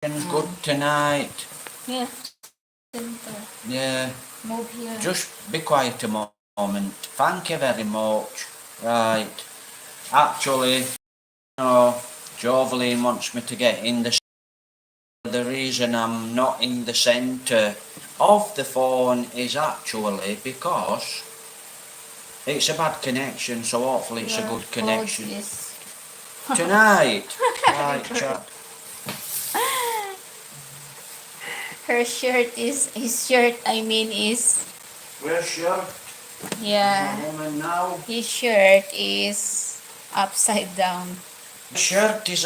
Good tonight. Yeah. Center. Yeah. Move here. Just be quiet a moment. Thank you very much. Right. Actually, Jovelyn wants me to get in the centre. The reason I'm not in the centre of the phone is actually because it's a bad connection, so hopefully it's a good connection. Tonight. Right, chat. Her shirt is, his shirt, is, Where's shirt? yeah, Woman now. his shirt is upside down. My shirt is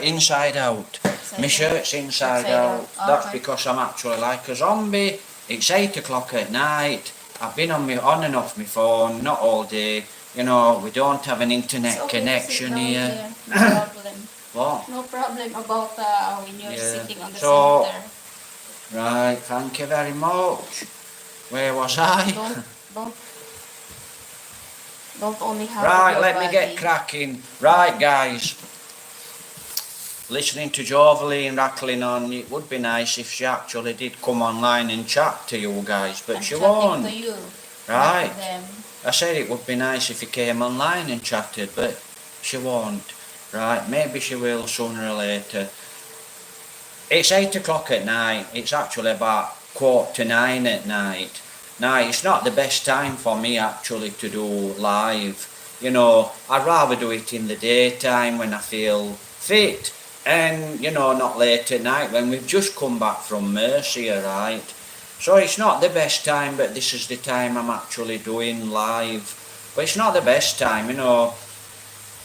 inside out. My shirt's inside out. out. That's Okay. because I'm actually like a zombie. It's 8 o'clock at night. I've been on and off my phone, not all day. You know, we don't have an internet It's okay to connection sit down here. No problem. What? No problem about when you're Yeah. sitting on the So- center. Right, thank you very much. Where was I? Don't only have Right, your let me get body. cracking. Right, guys. Listening to Jovelyn rattling on, it would be nice if she actually did come online and chat to you guys, but I'm she chatting won't. to you, Right. not to them. I said it would be nice if he came online and chatted, but she won't. Right, maybe she will sooner or later. It's 8 o'clock at night. It's actually about 8:45 at night. Now, it's not the best time for me actually to do live. You know, I'd rather do it in the daytime when I feel fit. And, not late at night when we've just come back from Mercia, right? So it's not the best time, but this is the time I'm actually doing live. But it's not the best time,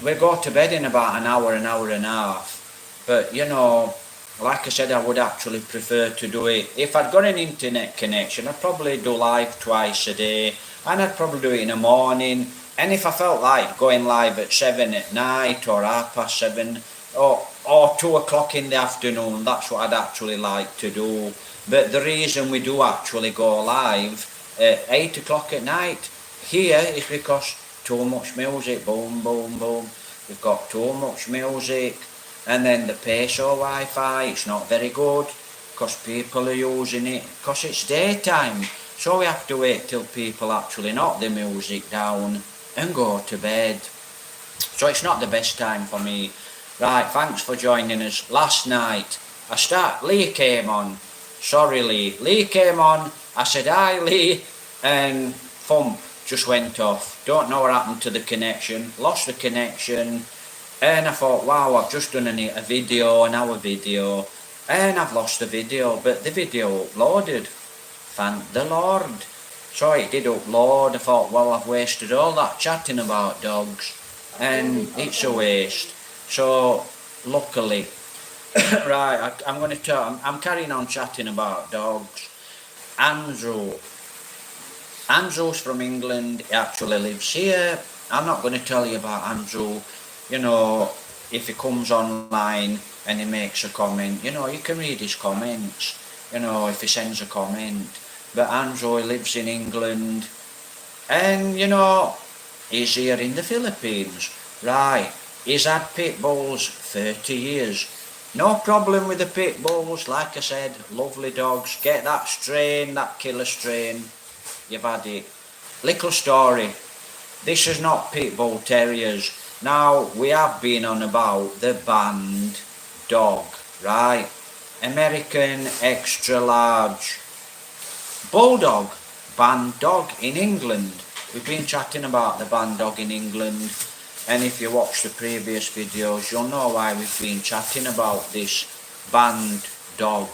We go to bed in about an hour and a half. But, like I said, I would actually prefer to do it. If I'd got an internet connection, I'd probably do live twice a day. And I'd probably do it in the morning. And if I felt like going live at 7 at night or 7:30 or 2 o'clock in the afternoon, that's what I'd actually like to do. But the reason we do actually go live at 8 o'clock at night here is because too much music, boom, boom, boom. We've got too much music. And then the Peso Wi-Fi, it's not very good because people are using it because it's daytime. So we have to wait till people actually knock the music down and go to bed. So it's not the best time for me. Right, thanks for joining us. Last night, Lee came on. Sorry, Lee. Lee came on. I said, hi, Lee. And thump just went off. Don't know what happened to the connection. Lost the connection. And I thought, wow, I've just done an hour video, and I've lost the video, but the video uploaded. Thank the Lord. So it did upload. I thought, well, I've wasted all that chatting about dogs, and it's a waste. So, luckily, right, I'm carrying on chatting about dogs. Andrew's from England, he actually lives here. I'm not going to tell you about Andrew. If he comes online and he makes a comment, you can read his comments, if he sends a comment. But Andrew lives in England and, he's here in the Philippines. Right, he's had pit bulls 30 years. No problem with the pit bulls, like I said, lovely dogs. Get that strain, that killer strain, you've had it. Little story, this is not pit bull terriers. Now, we have been on about the banned dog, right? American extra large bulldog, banned dog in England. We've been chatting about the banned dog in England, and if you watch the previous videos, you'll know why we've been chatting about this banned dog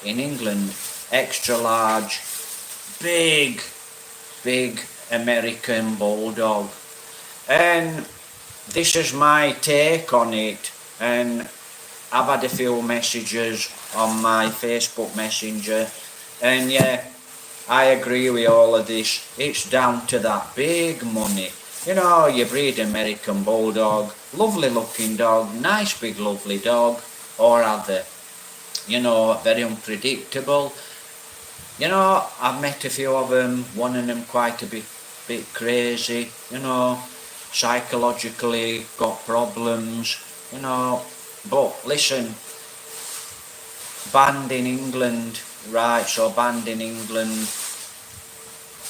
in England. Extra large, big American bulldog. And this is my take on it, and I've had a few messages on my Facebook Messenger, and yeah, I agree with all of this. It's down to that big money. You breed American Bulldog, lovely looking dog, nice big lovely dog, or other, very unpredictable. I've met a few of them, one of them quite a bit crazy, psychologically got problems, but listen, banned in England, right? So banned in England.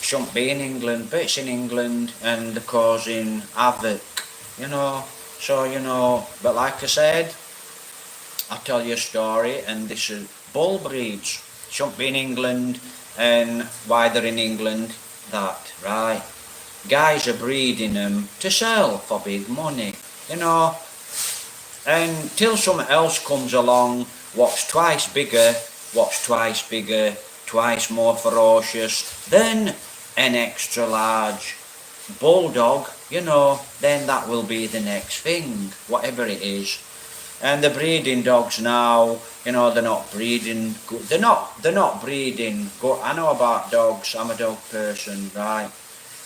Shouldn't be in England, but it's in England and they're causing havoc, you know. So, you know, but like I said, I'll tell you a story, and this is bull breeds. Shouldn't be in England, and why they're in England, that, right? Guys are breeding them to sell for big money, you know, and till something else comes along, what's twice bigger, twice more ferocious than an extra large bulldog, you know, then that will be the next thing, whatever it is. And the breeding dogs now, you know, they're not breeding good. They're not breeding good. I know about dogs. I'm a dog person, right?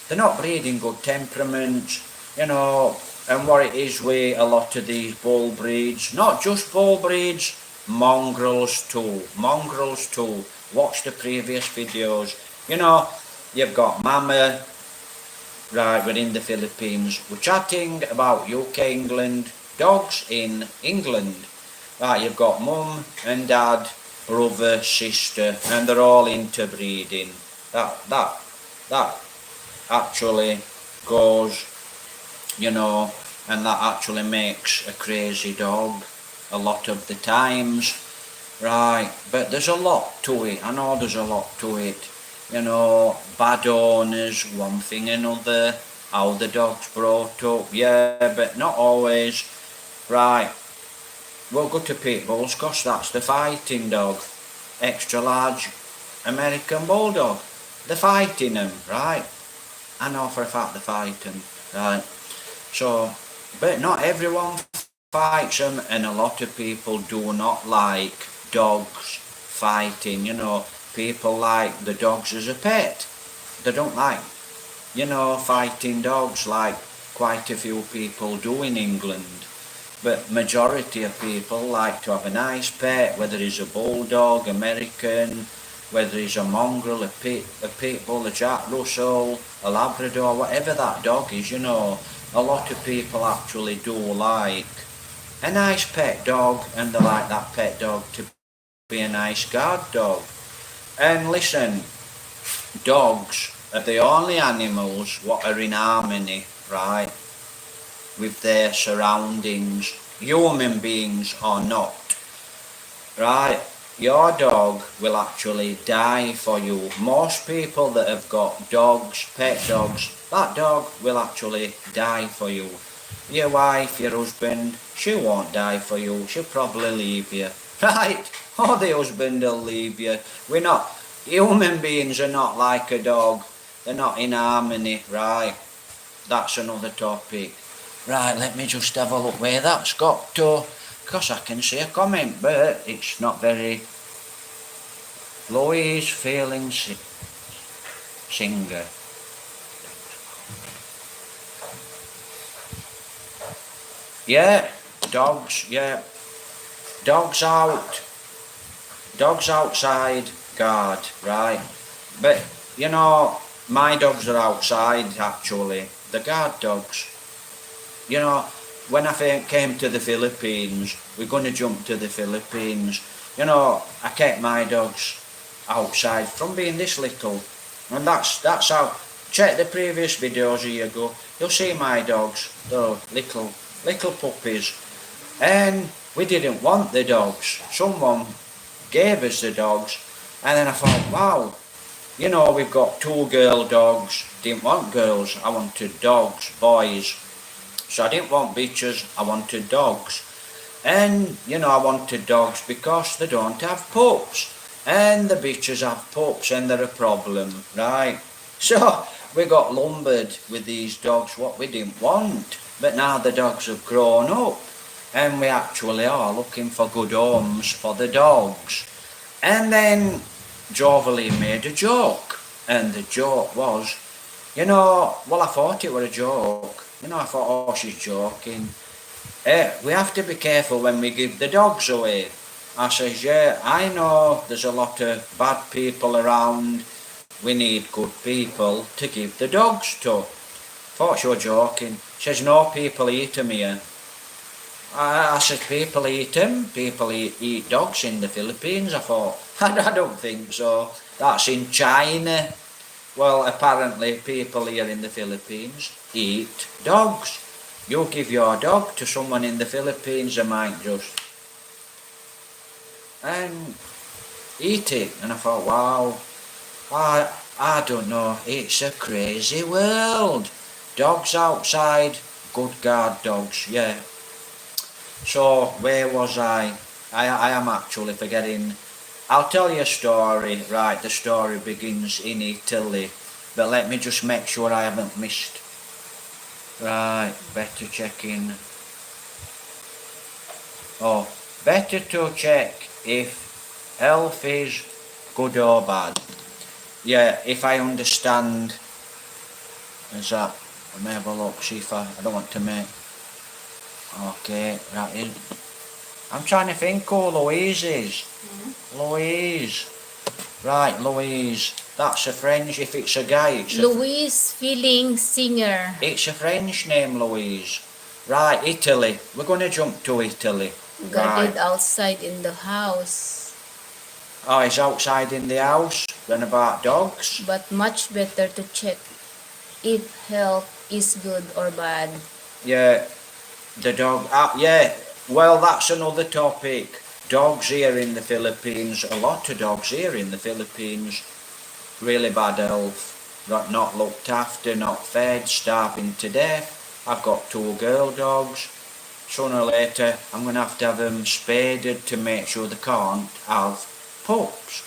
They're not breeding good temperaments, you know. And what it is with a lot of these bull breeds, not just bull breeds, mongrels too. Mongrels too. Watch the previous videos. You know, you've got Mama. Right, we're in the Philippines. We're chatting about UK, England, dogs in England. Right, you've got mum and dad, brother, sister, and they're all into breeding. That actually goes, you know, and that actually makes a crazy dog a lot of the times. Right, but there's a lot to it. I know there's a lot to it. You know, bad owners, one thing another, how the dog's brought up, yeah, but not always. Right, we'll go to pit bulls, cause that's the fighting dog. Extra large American bulldog. They're fighting them, right? I know for a fact they're fighting, right? So, but not everyone fights them, and a lot of people do not like dogs fighting, you know. People like the dogs as a pet. They don't like, you know, fighting dogs like quite a few people do in England. But majority of people like to have a nice pet, whether it's a bulldog, American, whether it's a mongrel, a pit bull, a Jack Russell, a Labrador, whatever that dog is, you know. A lot of people actually do like a nice pet dog, and they like that pet dog to be a nice guard dog. And listen, dogs are the only animals what are in harmony, right, with their surroundings, human beings or not, right? Your dog will actually die for you. Most people that have got dogs, pet dogs, that dog will actually die for you. Your wife, your husband, she won't die for you. She'll probably leave you, right? Or the husband will leave you. We're not, human beings are not like a dog. They're not in harmony, right? That's another topic. Right, let me just have a look where that's got to, because I can see a comment, but it's not very. Louise Feeling Singer. Yeah, dogs, yeah. Dogs out. Dogs outside guard, right? But, you know, my dogs are outside actually. The guard dogs. You know, when I came to the Philippines, we're going to jump to the Philippines. You know, I kept my dogs outside from being this little. And that's how, check the previous videos a year ago. You'll see my dogs, the little puppies. And we didn't want the dogs. Someone gave us the dogs, and then I thought, wow, you know, we've got 2 girl dogs. Didn't want girls, I wanted dogs, boys. So I didn't want bitches, I wanted dogs. And, you know, I wanted dogs because they don't have pups. And the bitches have pups and they're a problem, right? So we got lumbered with these dogs, what we didn't want. But now the dogs have grown up, and we actually are looking for good homes for the dogs. And then Joverly made a joke, and the joke was, you know, well, I thought it were a joke. You know, I thought, oh, she's joking. We have to be careful when we give the dogs away. I says, yeah, I know there's a lot of bad people around. We need good people to give the dogs to. Thought she was joking. She says, no people eat them here. I said, people eat them. People eat dogs in the Philippines. I thought, I don't think so. That's in China. Well, apparently people here in the Philippines eat dogs. You give your dog to someone in the Philippines, they might just and eat it. And I thought, wow, I don't know. It's a crazy world. Dogs outside, good guard dogs, yeah. So, where was I? I am actually forgetting. I'll tell you a story, right? The story begins in Italy, but let me just make sure I haven't missed. Right, better check in. Oh, better to check if health is good or bad. Yeah, if I understand, is that, let me have a look, see if I don't want to make, okay, that is, I'm trying to think who Louise is. Louise. Right, Louise. That's a French, if it's a guy, Louise Feeling Singer. It's a French name, Louise. Right, Italy. We're going to jump to Italy. Guarded outside in the house. Oh, he's outside in the house. Then about dogs. But much better to check if health is good or bad. Yeah, the dog. Yeah, well, that's another topic. Dogs here in the Philippines, a lot of dogs here in the Philippines, really bad health, not looked after, not fed, starving to death. I've got 2 girl dogs. Sooner or later, I'm going to have them spaded to make sure they can't have pups.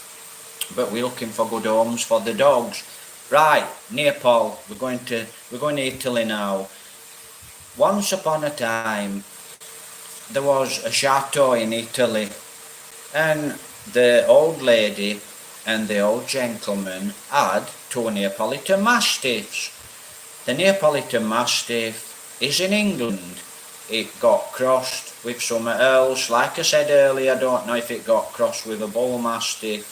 But we're looking for good homes for the dogs. Right, Nepal. We're going to Italy now. Once upon a time, there was a chateau in Italy, and the old lady and the old gentleman had 2 Neapolitan Mastiffs. The Neapolitan Mastiff is in England. It got crossed with something else. Like I said earlier, I don't know if it got crossed with a Bull Mastiff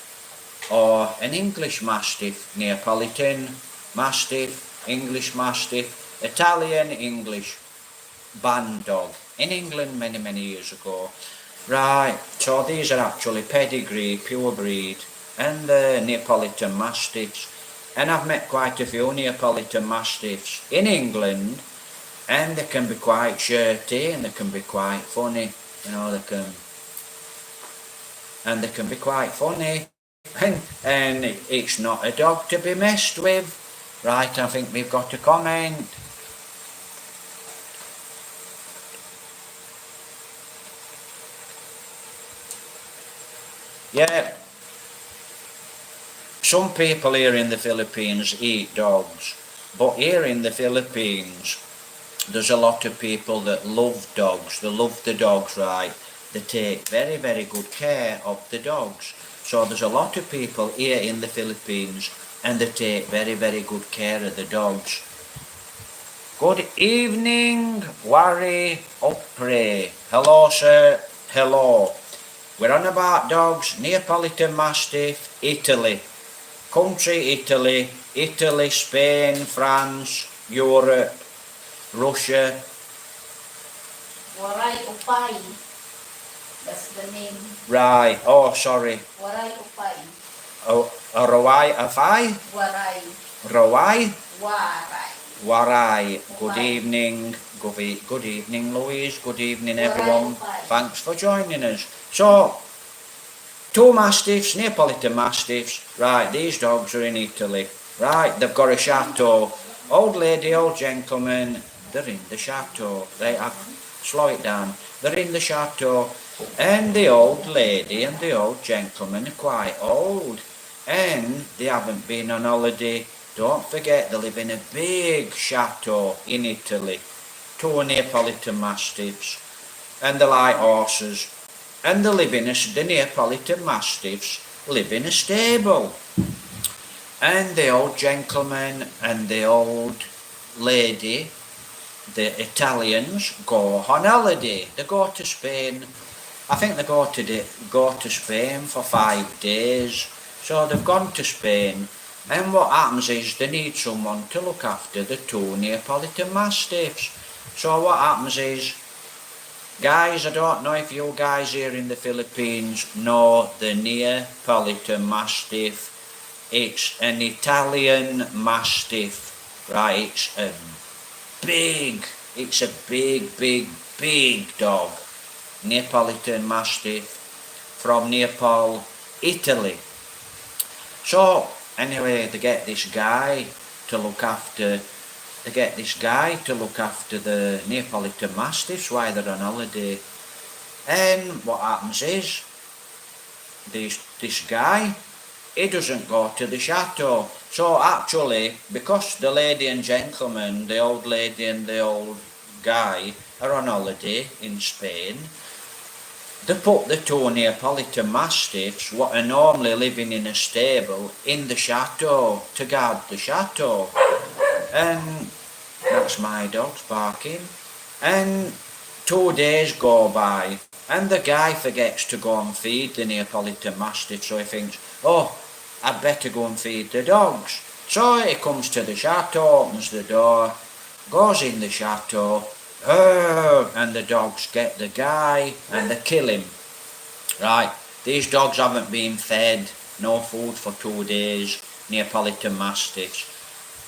or an English Mastiff. Neapolitan Mastiff, English Mastiff, Italian, English band dog in England many years ago. Right, so these are actually pedigree, pure breed, and the Neapolitan Mastiffs. And I've met quite a few Neapolitan Mastiffs in England, and they can be quite shirty and they can be quite funny. You know, they can be quite funny. And it's not a dog to be messed with. Right, I think we've got a comment. Yeah, some people here in the Philippines eat dogs, but here in the Philippines, there's a lot of people that love dogs. They love the dogs, right? They take very good care of the dogs. So there's a lot of people here in the Philippines, and they take very good care of the dogs. Good evening, Wari Opre. Hello, sir. Hello. We're on about dogs, Neapolitan Mastiff, Italy. Country, Italy. Italy, Spain, France, Europe, Russia. Waray Upay. That's the name. Right, oh, sorry. Waray Upay. Oh, Rawai Afai? Waray. Rawai? Waray. Warai. Good evening. Good evening, Louise. Good evening, everyone. Thanks for joining us. So, 2 Mastiffs, Neapolitan Mastiffs. Right, these dogs are in Italy. Right, they've got a chateau. Old lady, old gentleman, they're in the chateau. Slow it down. They're in the chateau. And the old lady and the old gentleman are quite old. And they haven't been on holiday. Don't forget, they live in a big chateau in Italy. 2 Neapolitan Mastiffs. And they're like horses. And the Neapolitan Mastiffs live in a stable. And the old gentleman and the old lady, the Italians, go on holiday. They go to Spain. I think they go to Spain for 5 days. So they've gone to Spain. And what happens is they need someone to look after the 2 Neapolitan Mastiffs. So what happens is Guys, I don't know if you guys here in the Philippines know the Neapolitan Mastiff. It's an Italian Mastiff, right? It's a big dog. Neapolitan Mastiff from Naples, Italy. So, anyway, they get this guy to look after the Neapolitan Mastiffs while they're on holiday. And what happens is, this guy, he doesn't go to the chateau. So actually, because the lady and gentleman, the old lady and the old guy, are on holiday in Spain, they put the two Neapolitan Mastiffs, what are normally living in a stable, in the chateau, to guard the chateau. And that's my dog's barking. And 2 days go by, and the guy forgets to go and feed the Neapolitan Mastiff, so he thinks, oh, I'd better go and feed the dogs. So he comes to the chateau, opens the door, goes in the chateau, and the dogs get the guy and they kill him. Right, these dogs haven't been fed, no food for 2 days, Neapolitan Mastiffs.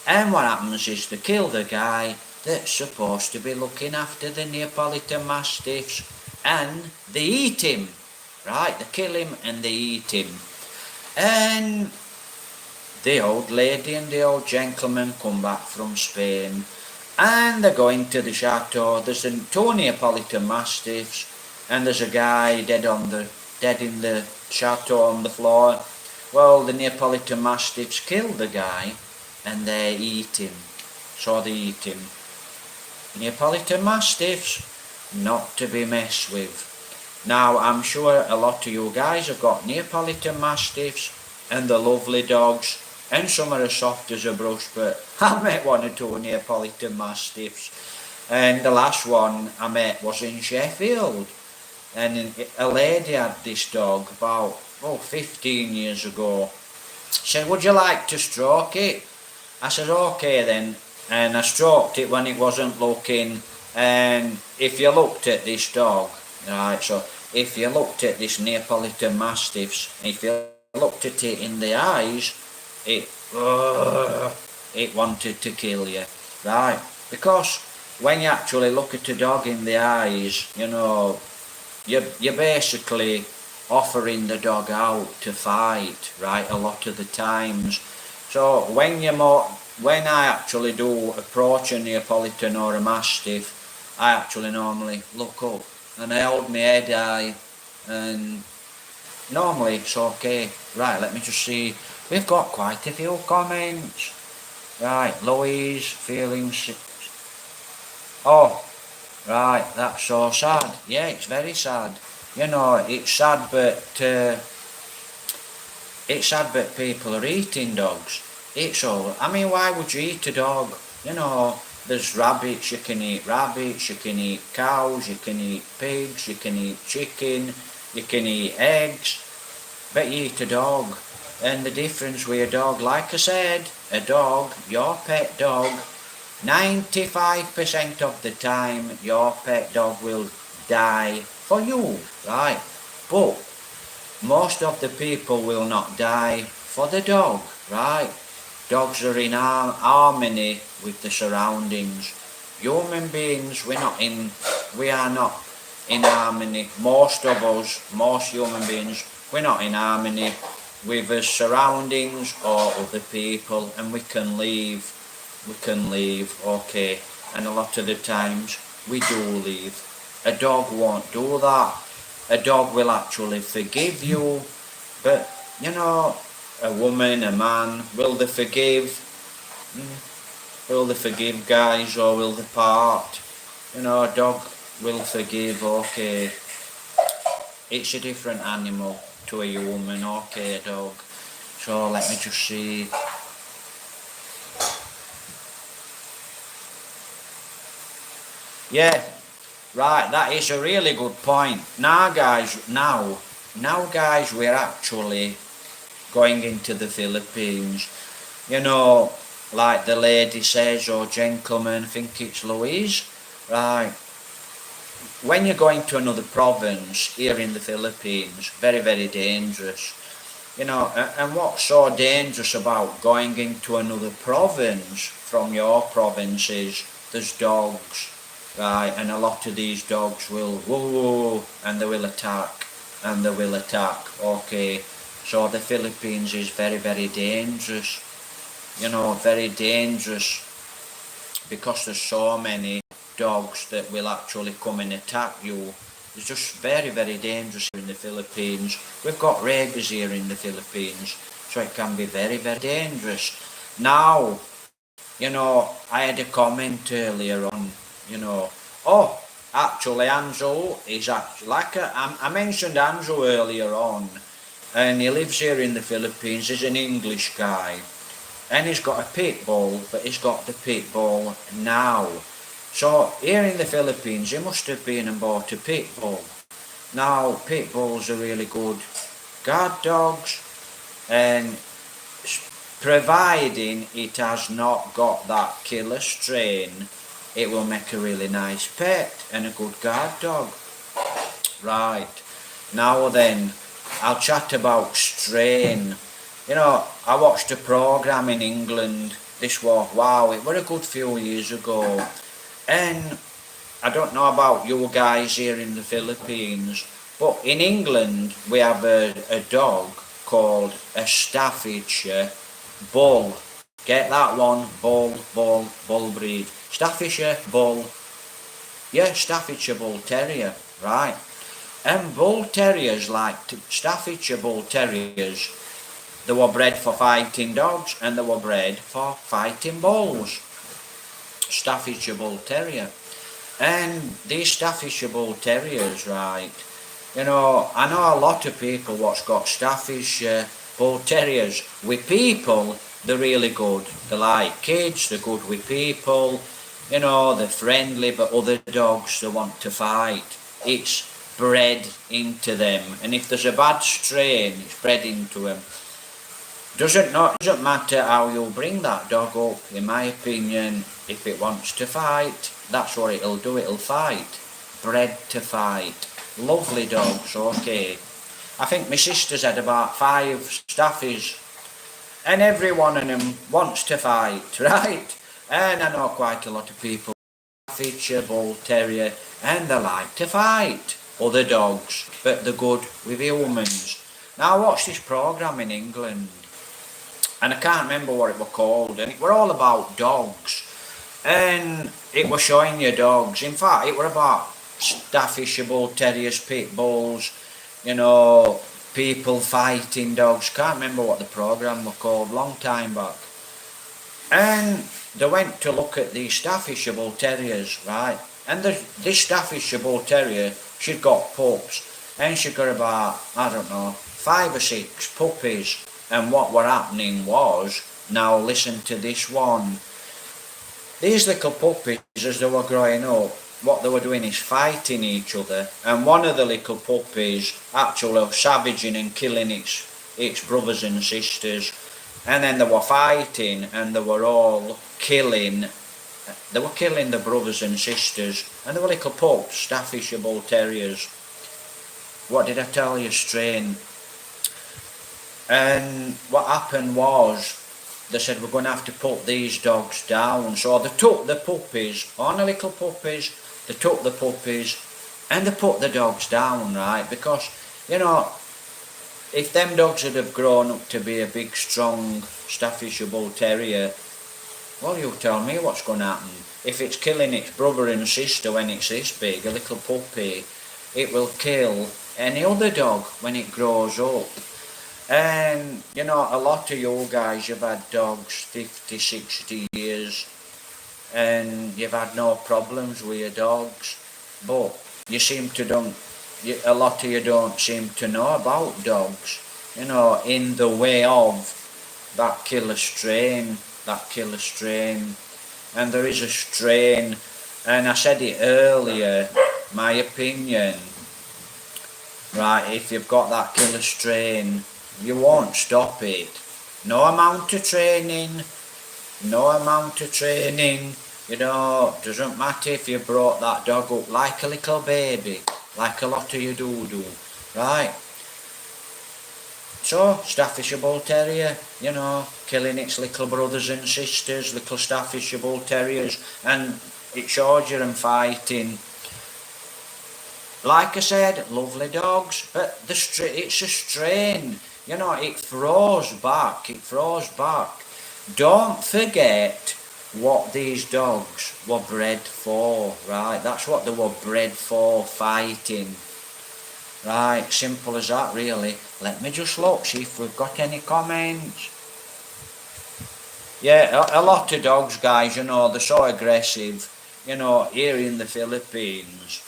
And what happens is they kill the guy that's supposed to be looking after the Neapolitan Mastiffs, and they eat him. Right, they kill him and they eat him. And the old lady and the old gentleman come back from Spain, and they're going to the chateau. There's two Neapolitan Mastiffs, and there's a guy dead in the chateau on the floor. Well, the Neapolitan Mastiffs kill the guy, and they eat him. So they eat him. Neapolitan Mastiffs, not to be messed with. Now, I'm sure a lot of you guys have got Neapolitan Mastiffs, and they're lovely dogs, and some are as soft as a brush, but I met 1 or 2 Neapolitan Mastiffs, and the last one I met was in Sheffield, and a lady had this dog about 15 years ago. Said, would you like to stroke it? I said, okay then, and I stroked it when it wasn't looking. And if you looked at this dog, right, so if you looked at this Neapolitan Mastiffs, if you looked at it in the eyes, it wanted to kill you, right? Because when you actually look at a dog in the eyes, you know, you're basically offering the dog out to fight, right, a lot of the times. So when I actually do approach a Neapolitan or a Mastiff, I actually normally look up and I hold my head high, and normally it's okay. Right, let me just see. We've got quite a few comments. Right, Louise, feeling sick. Oh, right, that's so sad. Yeah, it's very sad. You know, it's sad, but people are eating dogs. I mean, why would you eat a dog? You know, there's rabbits, you can eat rabbits, you can eat cows, you can eat pigs, you can eat chicken, you can eat eggs, but you eat a dog. And the difference with a dog, like I said, a dog, your pet dog, 95% of the time your pet dog will die for you, right? But most of the people will not die for the dog, right? Dogs are in harmony with the surroundings. Human beings, we are not in harmony. Most of us, most human beings, we're not in harmony with the surroundings or other people, and we can leave, okay, and a lot of the times we do leave. A dog won't do that. A dog will actually forgive you, but you know, a woman, a man, will they forgive? Will they forgive, guys, or will they part? You know, a dog will forgive, okay. It's a different animal to a human, okay, a dog. So let me just see. Yeah, right, that is a really good point. Now guys, we're actually going into the Philippines. You know, like the lady says, or gentleman, I think it's Louise, right? when you're going to another province here in the Philippines, very, very dangerous. You know, and what's so dangerous about going into another province from your province is there's dogs, right? And a lot of these dogs will whoa, and they will attack, and they will attack. Okay, so the Philippines is very, very dangerous. You know, very dangerous because there's so many dogs that will actually come and attack you. It's just very, very dangerous in the Philippines. We've got rabies here in the Philippines, so it can be very, very dangerous. Now, you know, I had a comment earlier on, you know, oh, actually Andrew is actually, I mentioned Andrew earlier on, and he lives here in the Philippines. He's an English guy, and he's got a pit bull, but he's got the pit bull now. So here in the Philippines, he must have been and bought a pit bull. Now, pit bulls are really good guard dogs, and providing it has not got that killer strain, it will make a really nice pet and a good guard dog. Right, now then, I'll chat about strain. You know, I watched a program in England. This was, wow, it was a good few years ago. And I don't know about you guys here in the Philippines, but in England we have a dog called a Staffordshire Bull. Get that one? Bull breed. Staffordshire Bull. Yeah, Staffordshire Bull Terrier, right. And Bull Terriers, like Staffordshire Bull Terriers, they were bred for fighting dogs and they were bred for fighting bulls. Staffordshire Bull Terrier. And these Staffordshire Bull Terriers, right, you know, I know a lot of people what's got Staffordshire Bull Terriers. With people, they're really good. They're like kids, they're good with people, you know, they're friendly, but other dogs, they want to fight. It's bred into them, and if there's a bad strain, it's bred into them. Doesn't matter how you bring that dog up, in my opinion. If it wants to fight, that's what it'll do, it'll fight. Bred to fight. Lovely dogs, okay. I think my sister's had about 5 staffies, and every one of them wants to fight, right? And I know quite a lot of people, Staffordshire Bull Terrier, and they like to fight other dogs, but they're good with humans. Now I watched this programme in England, and I can't remember what it was called, and it were all about dogs, and it was showing you dogs. In fact, it were about Staffordshire Bull Terriers, pit bulls, you know, people fighting dogs. Can't remember what the programme was called, long time back. And they went to look at these Staffordshire Bull Terriers, right, and this Staffordshire Bull Terrier, she'd got pups, and she'd got about, I don't know, 5 or 6 puppies. And what were happening was, now listen to this one, these little puppies, as they were growing up, what they were doing is fighting each other, and one of the little puppies actually was savaging and killing its brothers and sisters, and then they were fighting, and they were all killing the brothers and sisters, and they were little pups, Staffordshire Bull Terriers. What did I tell you? Strain. And what happened was, they said, we're going to have to put these dogs down. So they took the puppies, only little puppies, they took the puppies and they put the dogs down, right? Because, you know, if them dogs had have grown up to be a big, strong Staffordshire Bull Terrier, well, you tell me what's going to happen. If it's killing its brother and sister when it's this big, a little puppy, it will kill any other dog when it grows up. And, you know, a lot of you guys, you've had dogs 50, 60 years, and you've had no problems with your dogs, but you seem to a lot of you don't seem to know about dogs, you know, in the way of that killer strain, and there is a strain, and I said it earlier, my opinion, right, if you've got that killer strain, you won't stop it. No amount of training, You know, doesn't matter if you brought that dog up like a little baby, like a lot of you do, right? So, Staffordshire Bull Terrier, you know, killing its little brothers and sisters, little Staffordshire Bull Terriers, and it's orgy and fighting. Like I said, lovely dogs, but it's a strain. You know, it throws back, Don't forget what these dogs were bred for, right? That's what they were bred for, fighting. Right, simple as that really. Let me just look, see if we've got any comments. Yeah, a lot of dogs, guys, you know, they're so aggressive. You know, here in the Philippines,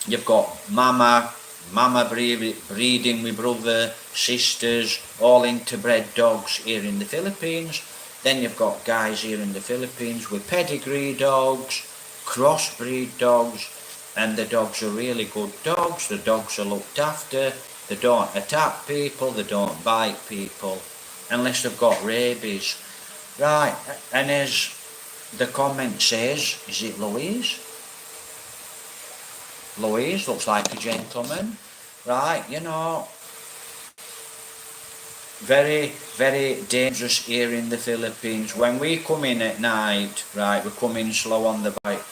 you've got mama breeding with brother, sisters, all interbred dogs here in the Philippines. Then you've got guys here in the Philippines with pedigree dogs, crossbreed dogs, and the dogs are really good dogs. The dogs are looked after. They don't attack people, they don't bite people, unless they've got rabies. Right, and as the comment says, is it Louise? Louise looks like a gentleman, right? You know, very, very dangerous here in the Philippines. When we come in at night, right, we come in slow on the bike,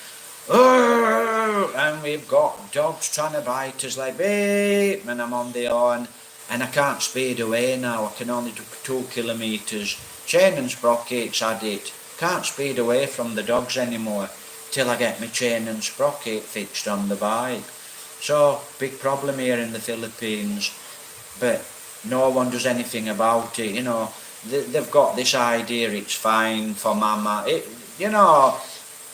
and we've got dogs trying to bite us like beep, and I'm on the horn, and I can't speed away now. I can only do 2 kilometres. Chain and sprockets had it. Can't speed away from the dogs anymore till I get my chain and sprocket fixed on the bike. So, big problem here in the Philippines, but no one does anything about it. You know, they've got this idea it's fine for mama. You know,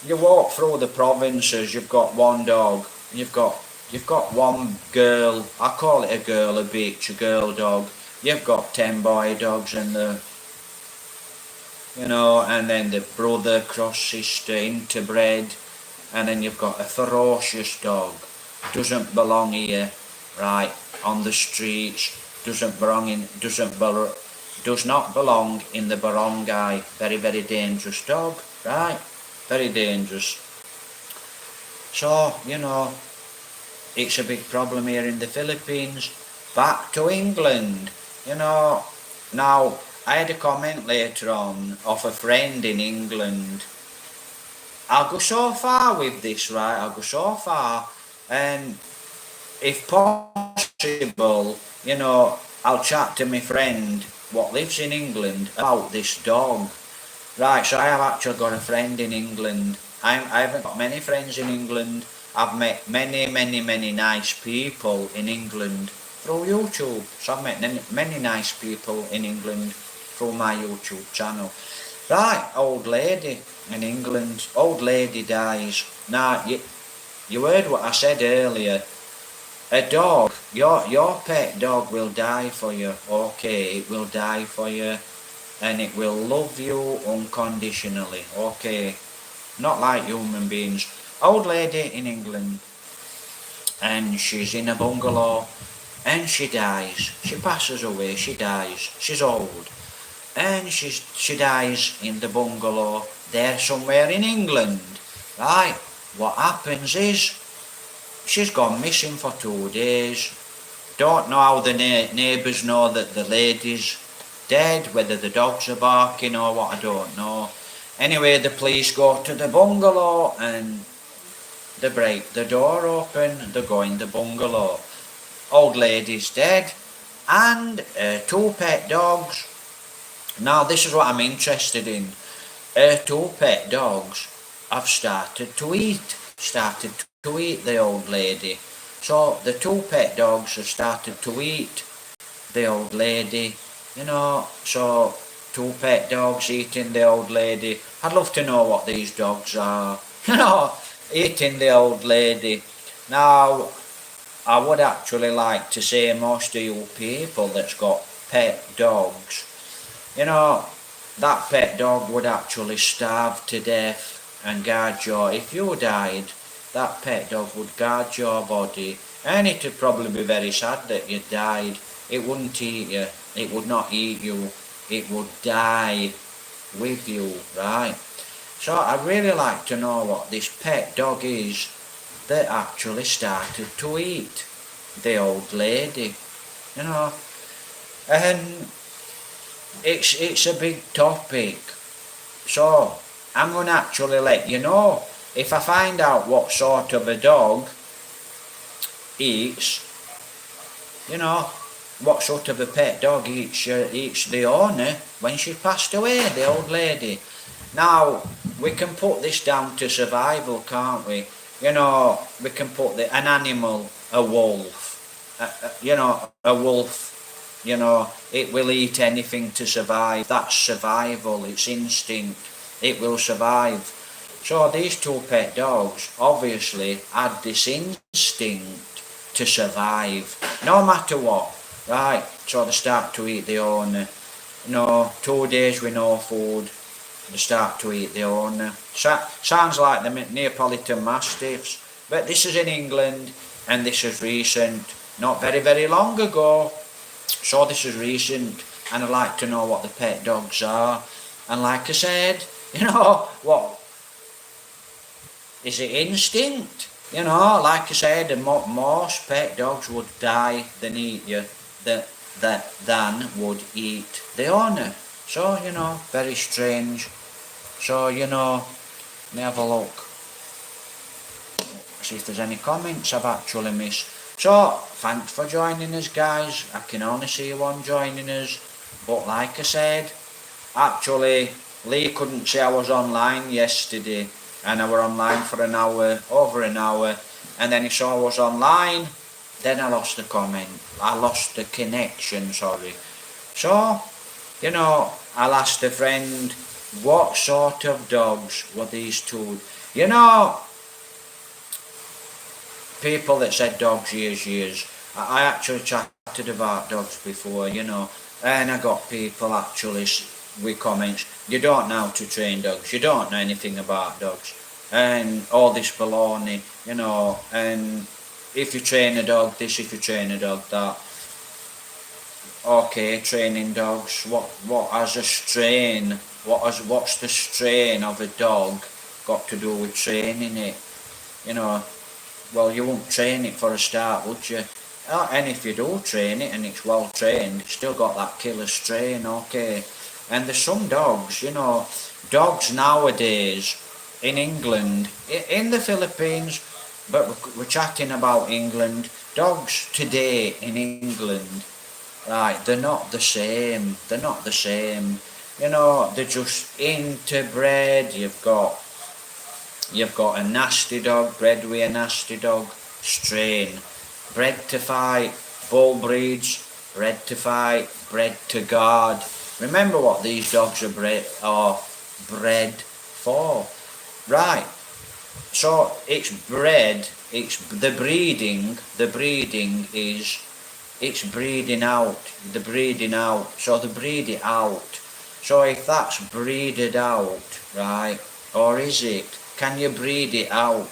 you walk through the provinces, you've got one dog, and you've got one girl. I call it a girl, a bitch, a girl dog. You've got 10 boy dogs and you know, and then the brother, cross sister, interbred, and then you've got a ferocious dog. Doesn't belong here, right, on the streets. Does not belong in the barangay. Very, very dangerous dog, right? Very dangerous. So, you know, it's a big problem here in the Philippines. Back to England, you know. Now, I had a comment later on of a friend in England. I'll go so far with this, right? I'll go so far, and if possible, you know, I'll chat to my friend what lives in England about this dog. Right, so I have actually got a friend in England. I haven't got many friends in England. I've met many, many, many nice people in England through YouTube. So I've met many nice people in England through my YouTube channel. Right, old lady in England. Old lady dies. Now, you heard what I said earlier. A dog, your pet dog will die for you. Okay, it will die for you. And it will love you unconditionally. Okay, not like human beings. Old lady in England, and she's in a bungalow, and she dies. She passes away, she dies. She's old, and she dies in the bungalow there somewhere in England. Right, what happens is, she's gone missing for 2 days. Don't know how the neighbours know that the lady's dead, whether the dogs are barking or what, I don't know. Anyway, the police go to the bungalow and they break the door open, they go in the bungalow. Old lady's dead, and 2 pet dogs. Now this is what I'm interested in. 2 pet dogs have started to eat the old lady. So the 2 pet dogs have started to eat the old lady. You know, so 2 pet dogs eating the old lady. I'd love to know what these dogs are. You know, eating the old lady. Now, I would actually like to say most of you people that's got pet dogs, you know, that pet dog would actually starve to death and guard if you died, that pet dog would guard your body, and it would probably be very sad that you died. It wouldn't eat you. It would not eat you. It would die with you, right? So I'd really like to know what this pet dog is that actually started to eat the old lady, you know. And it's a big topic. So I'm going to actually let you know if I find out what sort of a dog eats, you know, what sort of a pet dog eats the owner when she passed away, the old lady. Now, we can put this down to survival, can't we? You know, we can put an animal, a wolf, a wolf, you know, it will eat anything to survive. That's survival, it's instinct, it will survive. So these two pet dogs obviously had this instinct to survive, no matter what, right? So they start to eat the owner. You know, 2 days with no food, they start to eat the owner. Sounds like the Neapolitan Mastiffs, but this is in England and this is recent, not very, very long ago. So this is recent, and I'd like to know what the pet dogs are. And like I said, you know, what is it, instinct? You know, like I said, most pet dogs would die than eat you, than would eat the owner. So, you know, very strange. So, you know, let me have a look. See if there's any comments I've actually missed. So, thanks for joining us, guys. I can only see one joining us. But like I said, actually, Lee couldn't say I was online yesterday. And I were online for an hour, over an hour. And then he saw I was online. Then I lost the comment. I lost the connection, sorry. So, you know, I'll ask a friend, what sort of dogs were these two? You know, people that said dogs years. I actually chatted about dogs before, you know, and I got people actually with comments, you don't know how to train dogs, you don't know anything about dogs, and all this baloney, you know, and if you train a dog this, if you train a dog that. Okay, training dogs, what has a strain, what's the strain of a dog got to do with training it? You know, well, you won't train it for a start, would you? And if you do train it and it's well trained, it's still got that killer strain, okay. And there's some dogs, you know, dogs nowadays in England, in the Philippines, but we're chatting about England, dogs today in England, right, they're not the same, you know, they're just interbred. You've got a nasty dog bred with a nasty dog strain, bred to fight, bull breeds, bred to fight, bred to guard. Remember what these dogs are bred for, right? So it's bred, it's the breeding is, it's breeding out, so they breed it out. So if that's breeded out, right, or is it, can you breed it out?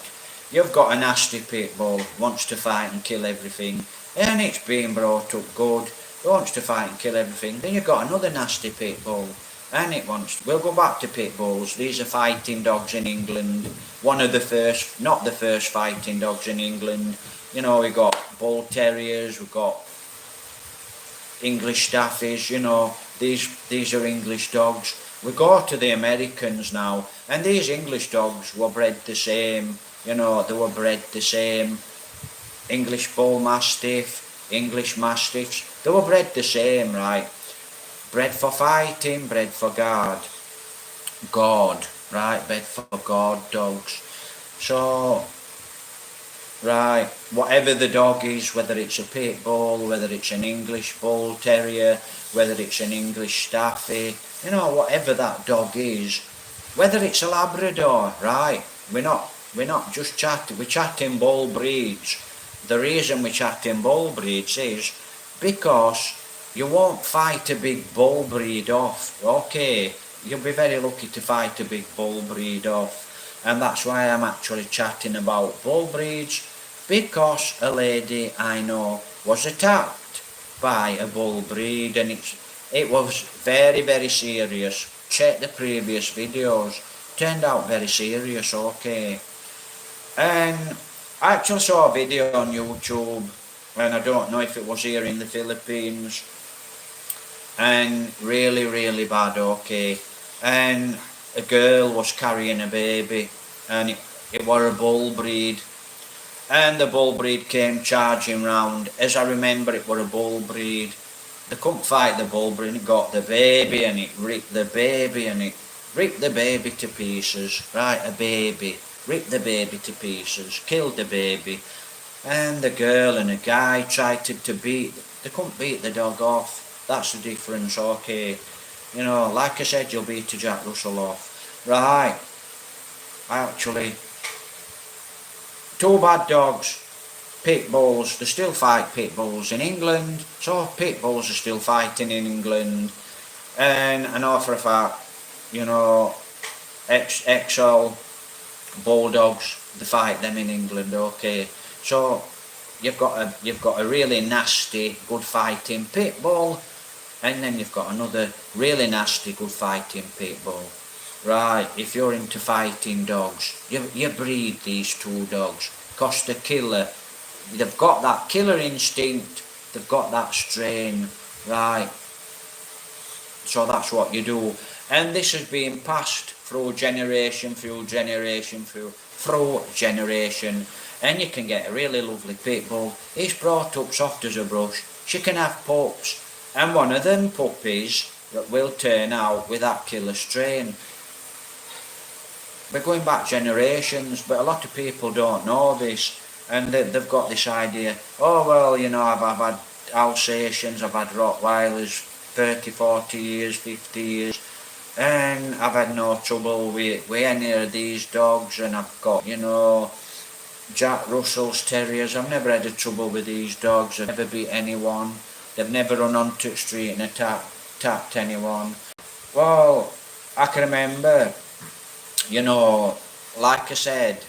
You've got a nasty pit bull, wants to fight and kill everything, and it's being brought up good, wants to fight and kill everything. Then you've got another nasty pit bull, and it wants, we'll go back to pit bulls, these are fighting dogs in England, one of the first, not the first fighting dogs in England. You know, we've got bull terriers, we've got English staffies, you know, these are English dogs. We go to the Americans now, and these English dogs were bred the same, you know, they were bred the same. English bull mastiff, English mastiffs, they were bred the same, right? Bred for fighting, bred for guard, right, bred for guard dogs. So, right, whatever the dog is, whether it's a pit bull, whether it's an English bull terrier, whether it's an English staffy, you know, whatever that dog is, whether it's a Labrador, right, we're not just chatting, we're chatting bull breeds. The reason we're chatting bull breeds is because you won't fight a big bull breed off, okay, you'll be very lucky to fight a big bull breed off. And that's why I'm actually chatting about bull breeds, because a lady I know was attacked by a bull breed, and it was very, very serious. Check the previous videos. turned out very serious, okay. And I actually saw a video on YouTube, and I don't know if it was here in the Philippines, and really, really bad, okay. And a girl was carrying a baby, and it were a bull breed, and the bull breed came charging round. As I remember, it were a bull breed. They couldn't fight the bull breed, and it got the baby, and it ripped the baby, and it ripped the baby to pieces. Right, a baby. Ripped the baby to pieces, killed the baby, and the girl and a guy tried to beat, they couldn't beat the dog off. That's the difference, okay. You know, like I said, you'll beat a Jack Russell off. Right, actually, two bad dogs, pit bulls, they still fight pit bulls in England, so pit bulls are still fighting in England. And I know for a fact, you know, XL bulldogs, they fight them in England, okay. So you've got a really nasty, good fighting pit bull, and then you've got another really nasty, good fighting pit bull. Right, if you're into fighting dogs, you breed these two dogs, cause the killer, they've got that killer instinct, they've got that strain, right. So that's what you do, and this has been passed through generation, and you can get a really lovely pit bull. It's brought up soft as a brush. She can have pups, and one of them puppies that will turn out with that killer strain. We're going back generations, but a lot of people don't know this, and they've got this idea, oh well, you know, I've had Alsatians, I've had Rottweilers 30, 40 years, 50 years, and I've had no trouble with any of these dogs, and I've got, you know, Jack Russell's terriers. I've never had a trouble with these dogs. I've never beat anyone. They've never run onto the street and attacked anyone. Well, I can remember, you know, like I said,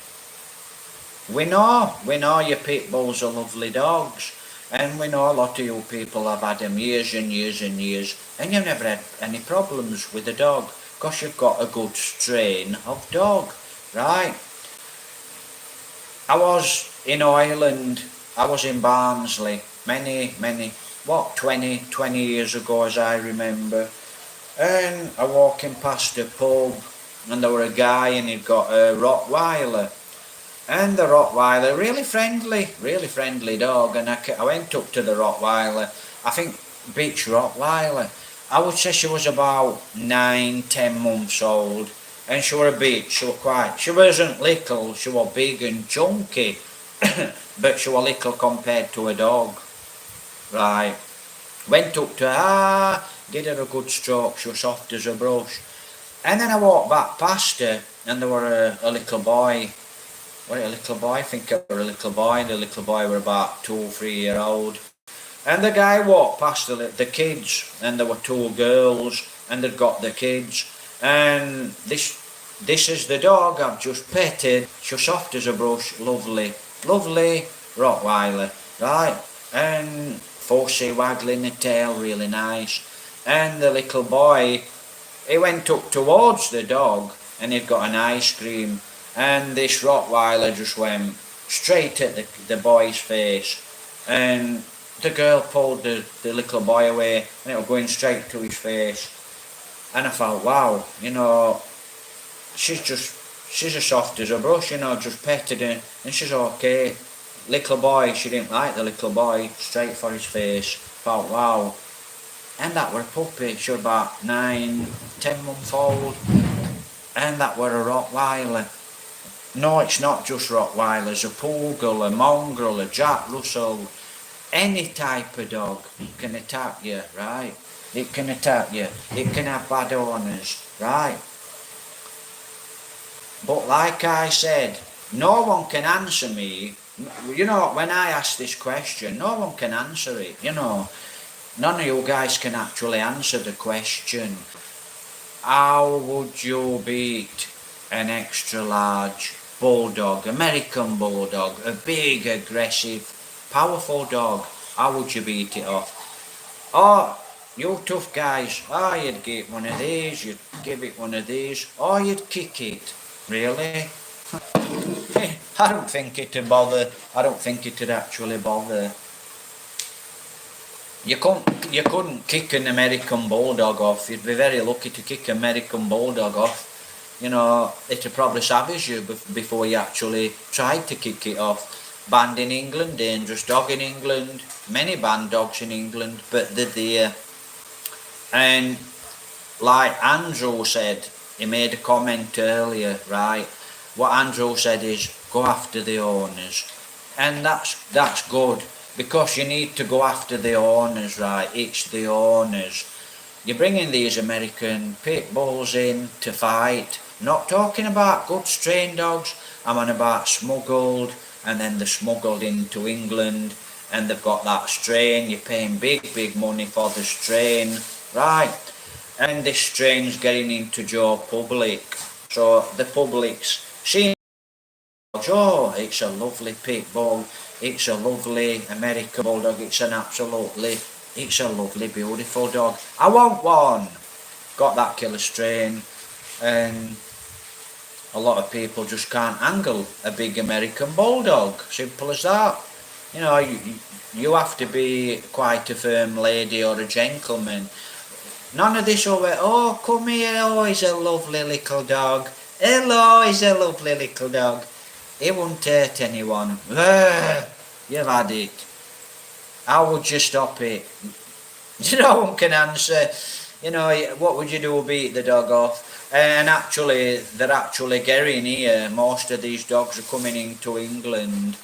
we know your pit bulls are lovely dogs, and we know a lot of you people have had them years and years and years, and you've never had any problems with a dog, because you've got a good strain of dog, right? I was in Ireland, I was in Barnsley, many, 20 years ago as I remember, and I walking past a pub, and there were a guy and he'd got a Rottweiler, and the Rottweiler, really friendly dog, and I went up to the Rottweiler, I think Bitch Rottweiler, I would say she was about 9-10 months old, and she was a bitch, she wasn't little, she was big and chunky, but she was little compared to a dog, right. Went up to her, did her a good stroke, she was soft as a brush, and then I walked back past her, and there were a little boy. I think it were a little boy, and the little boy were about 2 or 3 year old. And the guy walked past the kids, and there were two girls, and they'd got the kids. And this is the dog I've just petted. She's soft as a brush, lovely Rottweiler, right? And fussy, waggling the tail, really nice. And the little boy, he went up towards the dog, and he'd got an ice cream. And this Rottweiler just went straight at the boy's face, and the girl pulled the little boy away, and it was going straight to his face. And I thought, wow, you know, she's as soft as a brush, you know, just petted her, and she's okay. Little boy, she didn't like the little boy, straight for his face. Thought, wow. And that were a puppy, she was about 9-10 months old, and that were a Rottweiler. No, it's not just Rottweilers, a Poodle, a Mongrel, a Jack Russell, any type of dog can attack you, right? It can attack you, it can have bad owners, right? But like I said, no one can answer me, you know, when I ask this question, no one can answer it, you know. None of you guys can actually answer the question. How would you beat an extra large bulldog, American bulldog, a big, aggressive, powerful dog? How would you beat it off? Oh, you tough guys, oh, you'd get one of these, you'd give it one of these, or you'd kick it. Really? I don't think it'd bother. I don't think it'd actually bother. You couldn't kick an American Bulldog off. You'd be very lucky to kick an American Bulldog off. You know, it'd probably savage you before you actually tried to kick it off. Banned in England, dangerous dog in England, many banned dogs in England, but they're there. And like Andrew said, he made a comment earlier, right? What Andrew said is, go after the owners. And that's good, because you need to go after the owners, right? It's the owners. You're bringing these American pit bulls in to fight. Not talking about good strain dogs, I'm on about smuggled, and then they're smuggled into England, and they've got that strain. You're paying big money for the strain, right? And this strain's getting into Joe Public. So the public's seeing, oh, it's a lovely pit bull, it's a lovely American Bulldog, it's a lovely beautiful dog. I want one. Got that killer strain, and a lot of people just can't handle a big American Bulldog. Simple as that. You know, you have to be quite a firm lady or a gentleman. None of this over, oh, come here, oh, he's a lovely little dog. Hello, he's a lovely little dog. He won't hurt anyone. You've had it. How would you stop it? No one can answer. You know, what would you do? Beat the dog off? And actually, they're actually getting here. Most of these dogs are coming into England.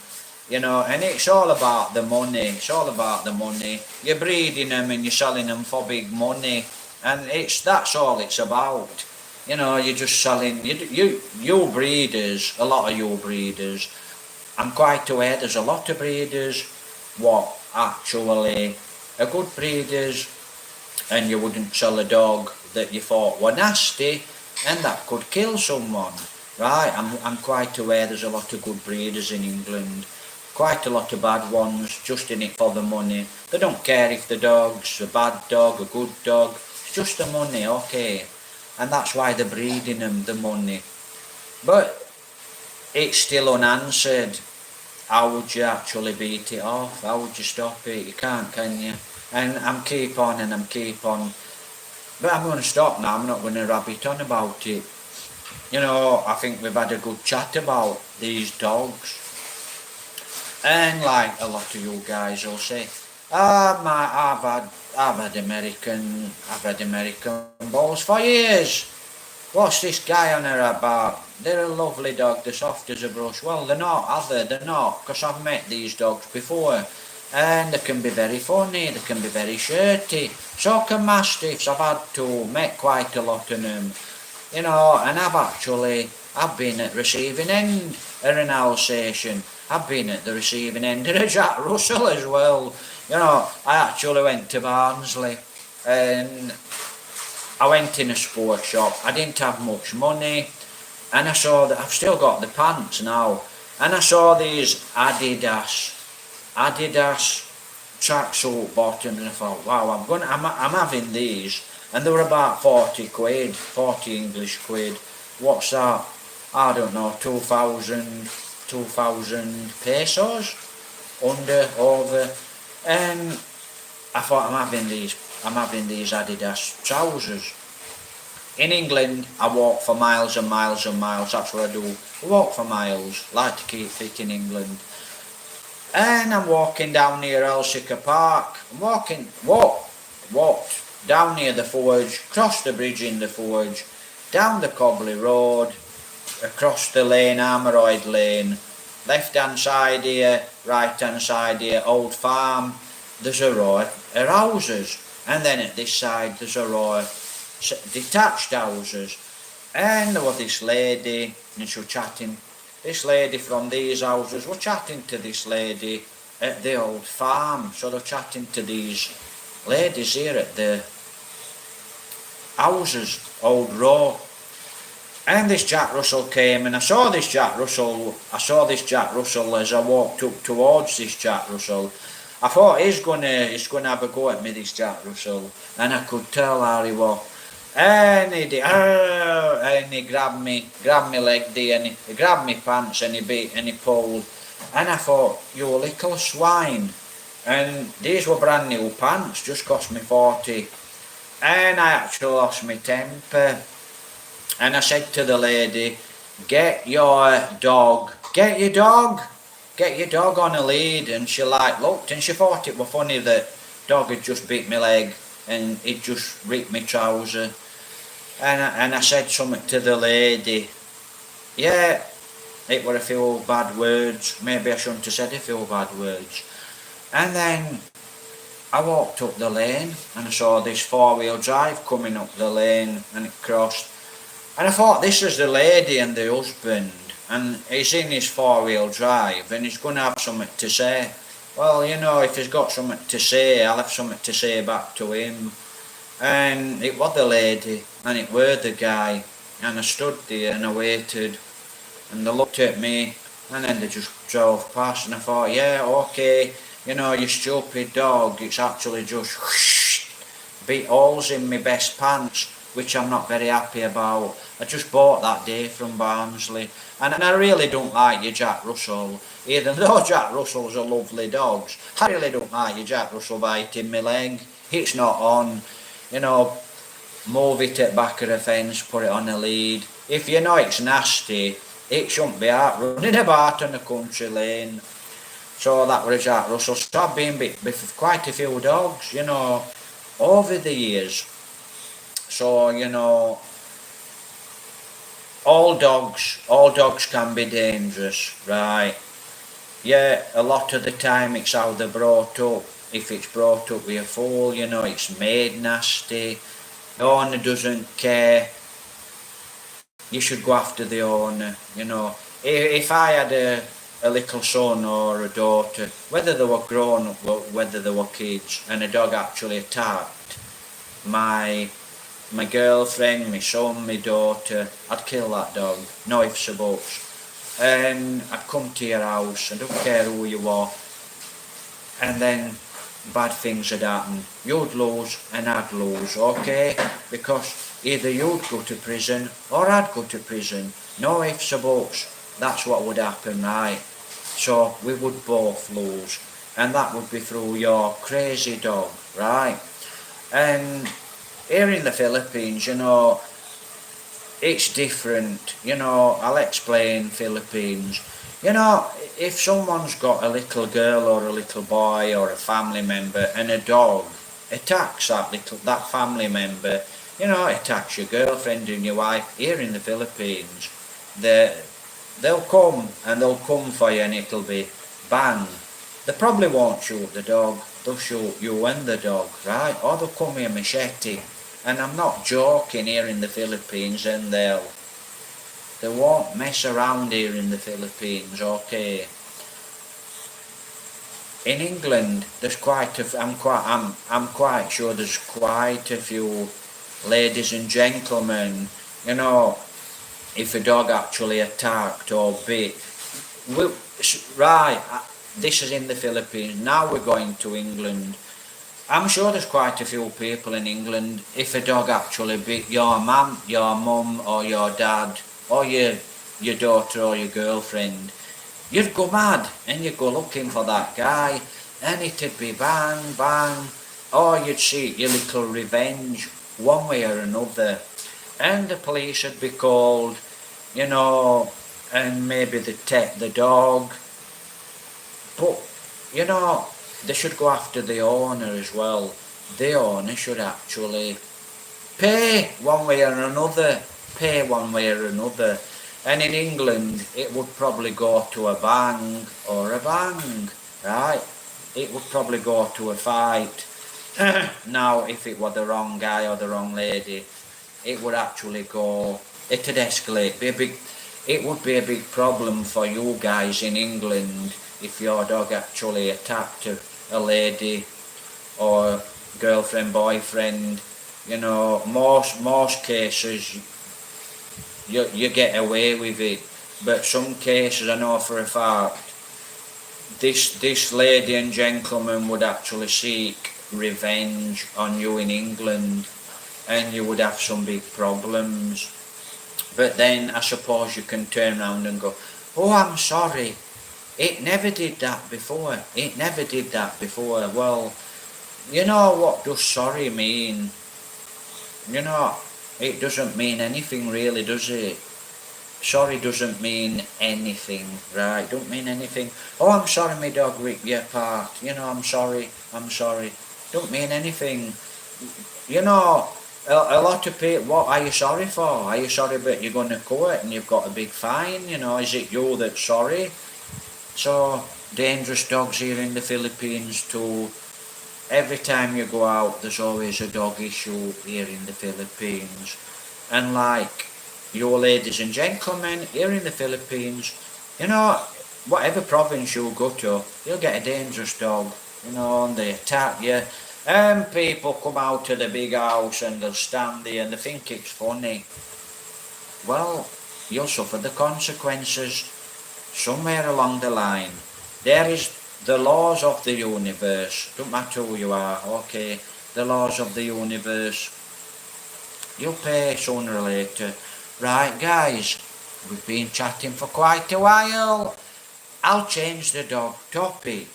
You know, and it's all about the money. It's all about the money. You're breeding them and you're selling them for big money, and that's all it's about. You know, you're just selling. You breeders, a lot of you breeders. I'm quite aware there's a lot of breeders what actually are good breeders, and you wouldn't sell a dog that you thought were nasty and that could kill someone, right? I'm quite aware there's a lot of good breeders in England. Quite a lot of bad ones, just in it for the money. They don't care if the dog's a bad dog, a good dog. It's just the money, okay. And that's why they're breeding them, the money. But it's still unanswered. How would you actually beat it off? How would you stop it? You can't, can you? And I'm keep on. But I'm going to stop now. I'm not going to rabbit on about it. You know, I think we've had a good chat about these dogs. And like a lot of you guys will say, I've had American Bulls for years. What's this guy on her about? They're a lovely dog, they're soft as a brush. Well, they're not, are they? They're not, because I've met these dogs before. And they can be very funny, they can be very shirty. So can Mastiffs. I've had to met quite a lot of them. You know, and I've been at receiving end of an Alsatian. I've been at the receiving end of a Jack Russell as well. You know, I actually went to Barnsley and I went in a sports shop. I didn't have much money, and I saw that I've still got the pants now. And I saw these Adidas tracksuit bottoms, and I thought, wow, I'm having these. And they were about 40 quid, 40 English quid. What's that? I don't know, 2,000 pesos, over, and I thought I'm having these Adidas trousers. In England, I walk for miles and miles and miles. That's what I do. I walk for miles. Like to keep fit in England. And I'm walking down near Elsica Park. I'm walked down near the Forge, crossed the bridge in the Forge, down the Cobley Road, across the lane, Armoroyd Lane, left hand side here, right hand side here, Old Farm. There's a row of houses, and then at this side there's a row of detached houses. And there was this lady, and she was chatting. This lady from these houses was chatting to this lady at the Old Farm. So they're chatting to these ladies here at the houses, Old Row. And this Jack Russell came, and I saw this Jack Russell as I walked up towards this Jack Russell. I thought he's gonna have a go at me, this Jack Russell, and I could tell how he was. And he did, and he grabbed me leg there, and he grabbed me pants, and he beat, and he pulled. And I thought, you little swine. And these were brand new pants, just cost me 40. And I actually lost my temper. And I said to the lady, get your dog on a lead. And she like looked, and she thought it was funny that dog had just beat my leg, and it just ripped my trouser. And I said something to the lady. Yeah, it were a few bad words. Maybe I shouldn't have said a few bad words. And then I walked up the lane, and I saw this 4-wheel drive coming up the lane, and it crossed. And I thought, this is the lady and the husband, and he's in his 4-wheel drive, and he's going to have something to say. Well, you know, if he's got something to say, I'll have something to say back to him. And it was the lady, and it were the guy, and I stood there and I waited, and they looked at me, and then they just drove past, and I thought, yeah, okay, you know, you stupid dog, it's actually just whoosh, beat holes in my best pants, which I'm not very happy about. I just bought that day from Barnsley, and I really don't like your Jack Russell, even though Jack Russells are lovely dogs. I really don't like your Jack Russell biting my leg. It's not on. You know, move it at back of the fence, put it on a lead. If you know it's nasty, it shouldn't be out running about on a country lane. So that was Jack Russell. So I've been with quite a few dogs, you know, over the years. So, you know, all dogs can be dangerous, right? Yeah, a lot of the time it's how they're brought up. If it's brought up with a fool, you know, it's made nasty. The owner doesn't care. You should go after the owner, you know. If I had a little son or a daughter, whether they were grown up, whether they were kids, and a dog actually attacked my girlfriend, my son, my daughter, I'd kill that dog, no ifs or buts. And I'd come to your house, I don't care who you are, and then bad things would happen. You'd lose and I'd lose, okay? Because either you'd go to prison or I'd go to prison. No ifs or buts. That's what would happen, right? So we would both lose. And that would be through your crazy dog, right? And here in the Philippines, you know, it's different. You know, I'll explain Philippines. You know, if someone's got a little girl or a little boy or a family member and a dog attacks that family member, you know, attacks your girlfriend and your wife, here in the Philippines, they'll come and they'll come for you, and it'll be bang. They probably won't shoot the dog, they'll shoot you and the dog, right? Or they'll come with a machete. And I'm not joking, here in the Philippines, and they won't mess around here in the Philippines, okay? In England, there's I'm quite sure there's quite a few ladies and gentlemen, you know, if a dog actually attacked or bit. Right, this is in the Philippines, now we're going to England. I'm sure there's quite a few people in England, if a dog actually bit your mum, or your dad, or your daughter or your girlfriend, you'd go mad and you'd go looking for that guy, and it'd be bang, bang, or you'd seek your little revenge one way or another, and the police would be called, you know, and maybe they'd take the dog. But, you know, they should go after the owner as well. The owner should actually pay one way or another. And in England, it would probably go to a bang or a bang, right? It would probably go to a fight. Now, if it were the wrong guy or the wrong lady, it would actually go, it'd escalate. It would be a big problem for you guys in England if your dog actually attacked a lady or girlfriend, boyfriend. You know, most cases you get away with it, but some cases I know for a fact this lady and gentleman would actually seek revenge on you in England. and you would have some big problems. But then I suppose you can turn around and go, oh, I'm sorry, it never did that before, it never did that before. Well, you know, what does sorry mean? You know, it doesn't mean anything really, does it? Sorry doesn't mean anything, right? Don't mean anything. Oh, I'm sorry my dog ripped you apart. You know, I'm sorry. Don't mean anything. You know, a lot of people, what are you sorry for? Are you sorry that you're going to court and you've got a big fine? You know, is it you that's sorry? So, dangerous dogs here in the Philippines too. Every time you go out, there's always a dog issue here in the Philippines. And like, you ladies and gentlemen, here in the Philippines, you know, whatever province you go to, you'll get a dangerous dog, you know, and they attack you. And people come out to the big house and they'll stand there and they think it's funny. Well, you'll suffer the consequences somewhere along the line. There is the laws of the universe. Don't matter who you are, okay? The laws of the universe. You'll pay sooner or later. Right, guys, we've been chatting for quite a while. I'll change the dog topic.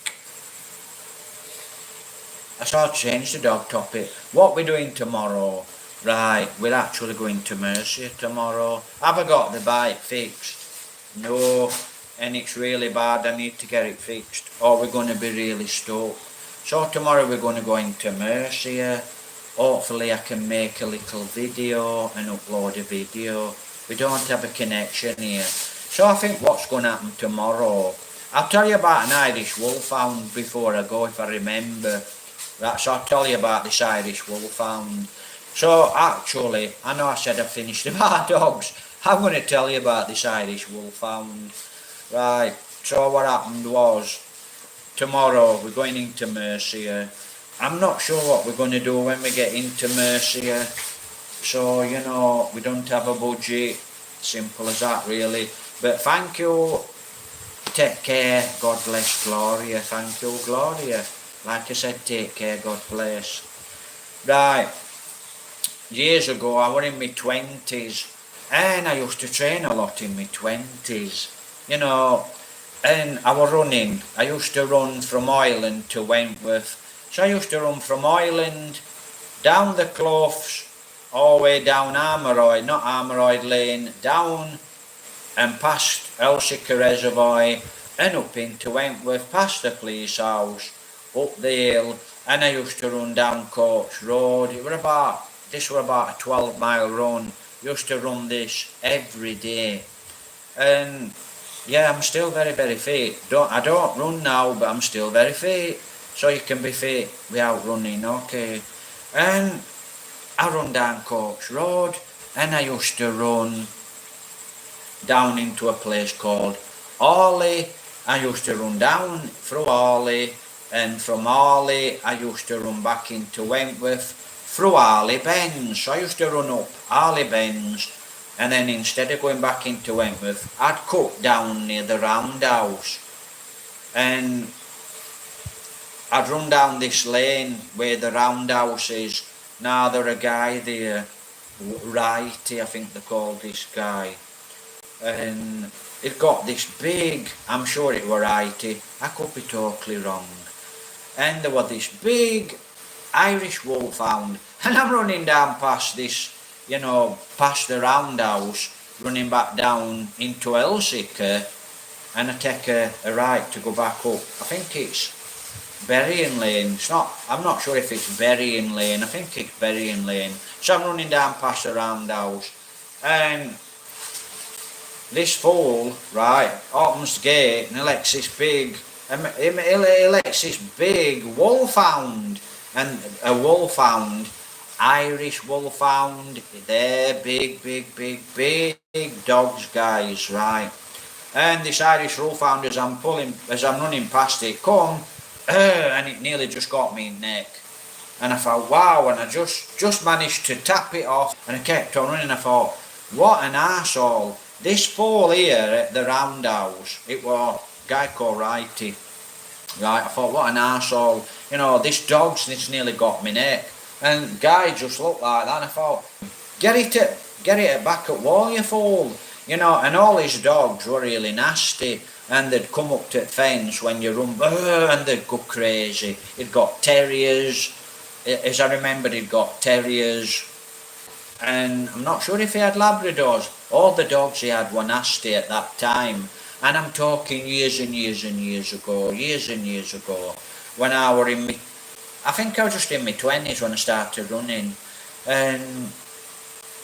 I'll change the dog topic. What we're doing tomorrow? Right, we're actually going to Mercia tomorrow. Have I got the bike fixed? No, and it's really bad. I need to get it fixed, or we're going to be really stoked. So tomorrow we're going to go into Mercia. Hopefully I can make a little video and upload a video. We don't have a connection here. So I think what's going to happen tomorrow, I'll tell you about an Irish wolfhound before I go, if I remember. Right, so I'll tell you about this Irish wolfhound. So actually, I know I said I finished about dogs. I'm going to tell you about this Irish wolfhound. Right, so what happened was, tomorrow we're going into Mercia. I'm not sure what we're going to do when we get into Mercia. So, you know, we don't have a budget. Simple as that, really. But thank you. Take care. God bless Gloria. Thank you, Gloria. Like I said, take care. God bless. Right. Years ago, I was in my 20s. And I used to train a lot in my 20s. You know, and I was running. I used to run from Ireland to Wentworth. So I used to run from Ireland, down the Cloughs, all the way down Armoroyd, not Armoroyd Lane, down and past Elsica Reservoir and up into Wentworth, past the police house, up the hill, and I used to run down Coach Road. This was about a 12-mile run. Used to run this every day. And yeah, I'm still very, very fit. I don't run now, but I'm still very fit. So you can be fit without running, okay? And I run down Coach Road, and I used to run down into a place called Hawley. I used to run down through Hawley, and from Hawley I used to run back into Wentworth through Harley Benz. So I used to run up Harley Benz, and then instead of going back into Wentworth, I'd cut down near the Roundhouse, and I'd run down this lane where the Roundhouse is. Now there's a guy there, Righty, I think they called this guy, and it got this big, I'm sure it was Righty, I could be totally wrong, and there was this big Irish wolfhound, and I'm running down past this, you know, past the Roundhouse, running back down into Elsica, and I take a right to go back up. I think it's Berrien Lane. I'm not sure if it's Berrien Lane. I think it's Berrien Lane. So I'm running down past the Roundhouse, and this fool, right, opens the gate and he lets this big wolfhound, and a wolfhound, Irish wolfhound. They're big dogs, guys, right? And this Irish wolfhound, as I'm running past it, and it nearly just got me in the neck. And I thought, wow, and I just managed to tap it off, and I kept on running. I thought, what an arsehole. This fool here at the Roundhouse, it was a guy called Righty. Right, I thought, what an arsehole. You know, this nearly got me neck. And guy just looked like that, and I thought, get it back at wall, you fool. You know, and all his dogs were really nasty, and they'd come up to the fence when you run, and they'd go crazy. He'd got terriers, as I remember, he'd got terriers, and I'm not sure if he had Labradors. All the dogs he had were nasty at that time, and I'm talking years and years and years ago, when I were in I think I was just in my 20s when I started running, and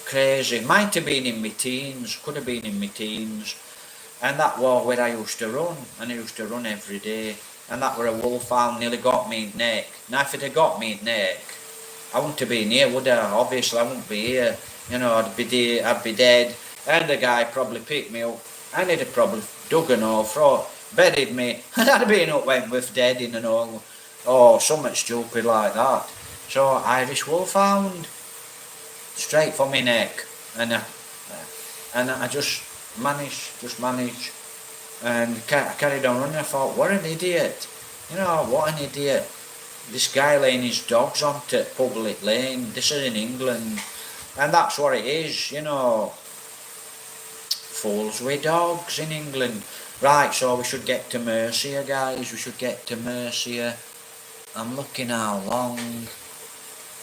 crazy. Might have been in my teens, could have been in my teens, and that was where I used to run, and I used to run every day, and that were a wolfhound, nearly got me in the neck. Now if it had got me in the neck, I wouldn't have been here, would I? Obviously I wouldn't be here, you know, I'd be dead, and the guy probably picked me up, and he'd have probably dug an hole through, buried me, and I'd have been up Wentworth dead in an hole, or something stupid like that. So Irish wolfhound, straight for my neck, and I just managed, and I carried on running. I thought, what an idiot, you know, what an idiot. This guy laying his dogs onto public lane. This is in England, and that's what it is, you know. Fools with dogs in England. Right, so we should get to Mercia, guys. We should get to Mercia. I'm looking how long.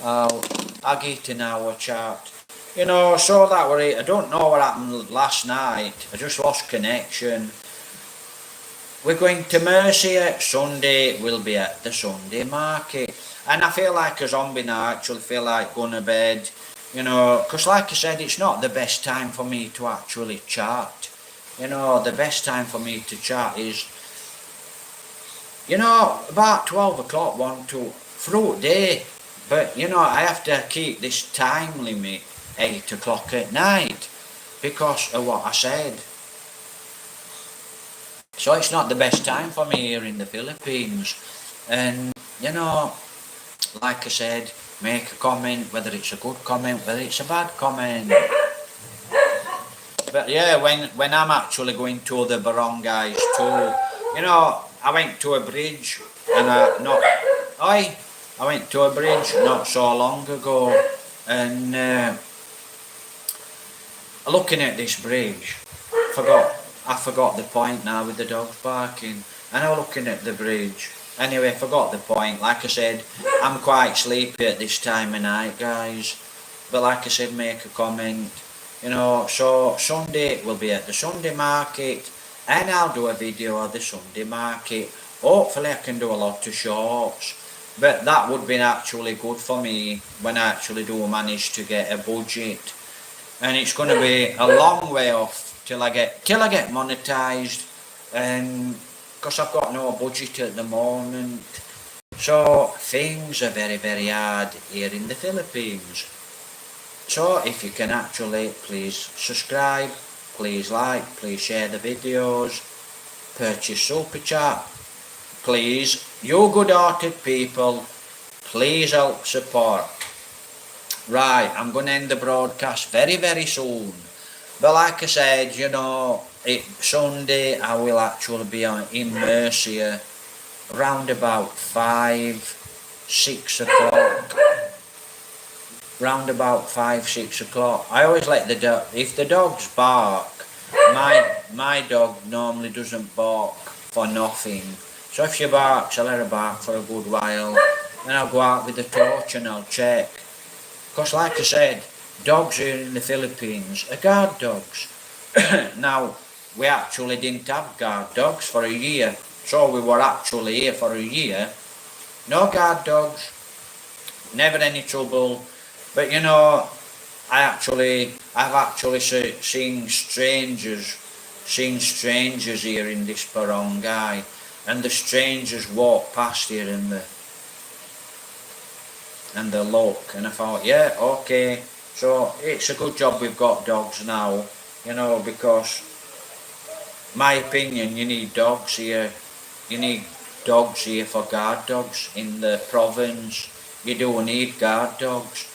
I'll get an hour chart. You know, so that were it. I don't know what happened last night. I just lost connection. We're going to Mercia. Sunday, we'll be at the Sunday market. And I feel like a zombie now. I actually feel like going to bed. You know, because like I said, it's not the best time for me to actually chat. You know, the best time for me to chat is, you know, about 12 o'clock, 1, 2, throughout day. But, you know, I have to keep this time limit 8 o'clock at night because of what I said. So it's not the best time for me here in the Philippines. And, you know, like I said, make a comment, whether it's a good comment, whether it's a bad comment. But yeah, when I'm actually going to the barangays too, you know, I went to a bridge and I went to a bridge not so long ago, and looking at this bridge, I forgot the point now with the dogs barking, and I was looking at the bridge. Anyway, I forgot the point. Like I said, I'm quite sleepy at this time of night, guys. But like I said, make a comment. You know, so Sunday we'll be at the Sunday market, and I'll do a video of the Sunday market. Hopefully I can do a lot of shorts. But that would be actually good for me when I actually do manage to get a budget. And it's going to be a long way off till I get monetized, and because I've got no budget at the moment. So things are very, very hard here in the Philippines. So if you can actually please subscribe, please like, please share the videos, purchase Super Chat, please, you good-hearted people, please help support. Right, I'm going to end the broadcast very, very soon. But like I said, you know, Sunday I will actually be in Mercia around about 5, 6 o'clock. Round about 5, 6 o'clock. I always let the dog, if the dogs bark, my dog normally doesn't bark for nothing. So if she barks, I let her bark for a good while. Then I'll go out with the torch and I'll check. Because like I said, dogs here in the Philippines are guard dogs. Now, we actually didn't have guard dogs for a year. So we were actually here for a year. No guard dogs. Never any trouble. But you know, I've actually seen strangers here in this barangay, and the strangers walk past here and they look, and I thought, yeah, okay, so it's a good job we've got dogs now, you know, because my opinion, you need dogs here for guard dogs in the province. You do need guard dogs.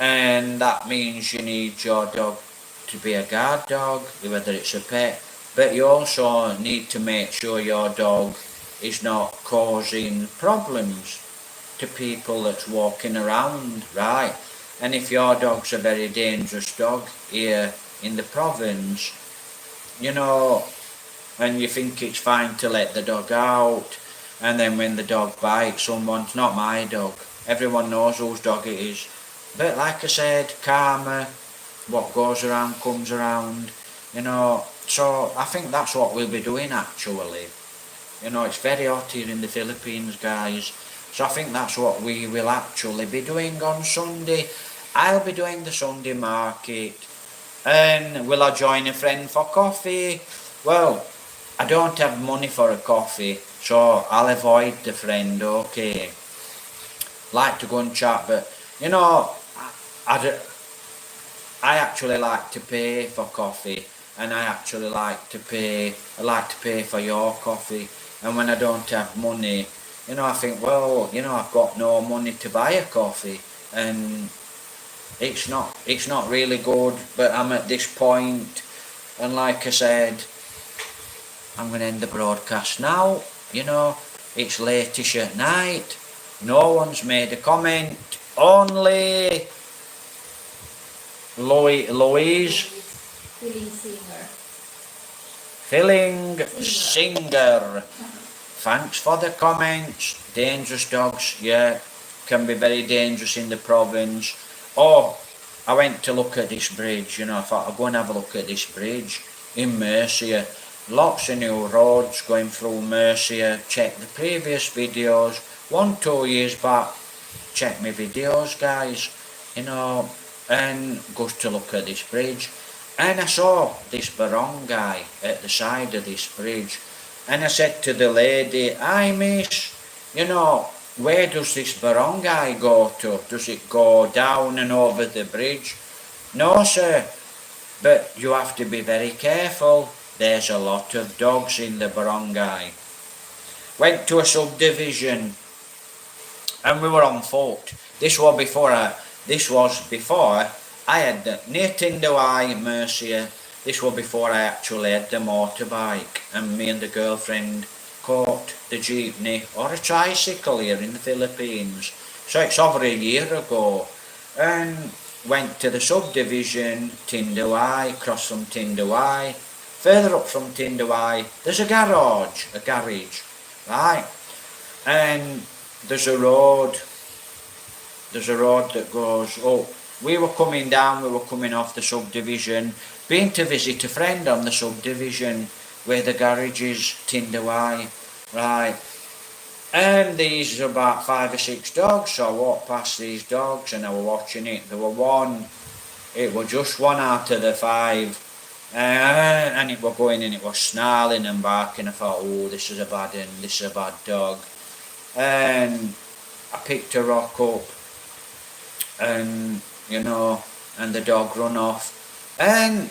And that means you need your dog to be a guard dog, whether it's a pet, but you also need to make sure your dog is not causing problems. to people that's walking around, right? And if your dog's a very dangerous dog here in the province, you know, and you think it's fine to let the dog out, and then when the dog bites someone's not my dog. Everyone knows whose dog it is. But like I said, karma, what goes around comes around, you know. So I think that's what we'll be doing actually. You know, it's very hot here in the Philippines, guys. So I think that's what we will actually be doing on Sunday. I'll be doing the Sunday market. And will I join a friend for coffee? Well, I don't have money for a coffee, so I'll avoid the friend, okay. Like to go and chat, but you know, I actually like to pay for coffee, and I like to pay for your coffee. And when I don't have money, you know, I think, well, you know, I've got no money to buy a coffee, and it's not really good. But I'm at this point, and like I said, I'm going to end the broadcast now. You know, it's late-ish at night. No one's made a comment. Only Louise Filling Singer. Thanks for the comments. Dangerous dogs, yeah, can be very dangerous in the province. Oh, I went to look at this bridge, you know, I thought I'll go and have a look at this bridge in Mercia. Lots of new roads going through Mercia. Check the previous videos, 1-2 years back. Check my videos, guys, you know, and go to look at this bridge. And I saw this barangay at the side of this bridge. And I said to the lady, "Hi miss, you know, where does this barangay go to? Does it go down and over the bridge?" "No sir, but you have to be very careful. There's a lot of dogs in the barangay." Went to a subdivision and we were on foot. This was before I had near Tinduai, Mercia. This was before I actually had the motorbike, and me and the girlfriend caught the jeepney or a tricycle here in the Philippines. So it's over a year ago, and went to the subdivision, Tinduai, cross from Tinduai. Further up from Tinduai, there's a garage, right? And there's a road that goes up. We were coming off the subdivision, been to visit a friend on the subdivision where the garage is, Tinduai, right? And these are about 5 or 6 dogs, so I walked past these dogs and I was watching it. It was just one out of the 5. And it was going and it was snarling and barking. I thought, oh, this is a bad dog. And I picked a rock up, and you know, and the dog run off. And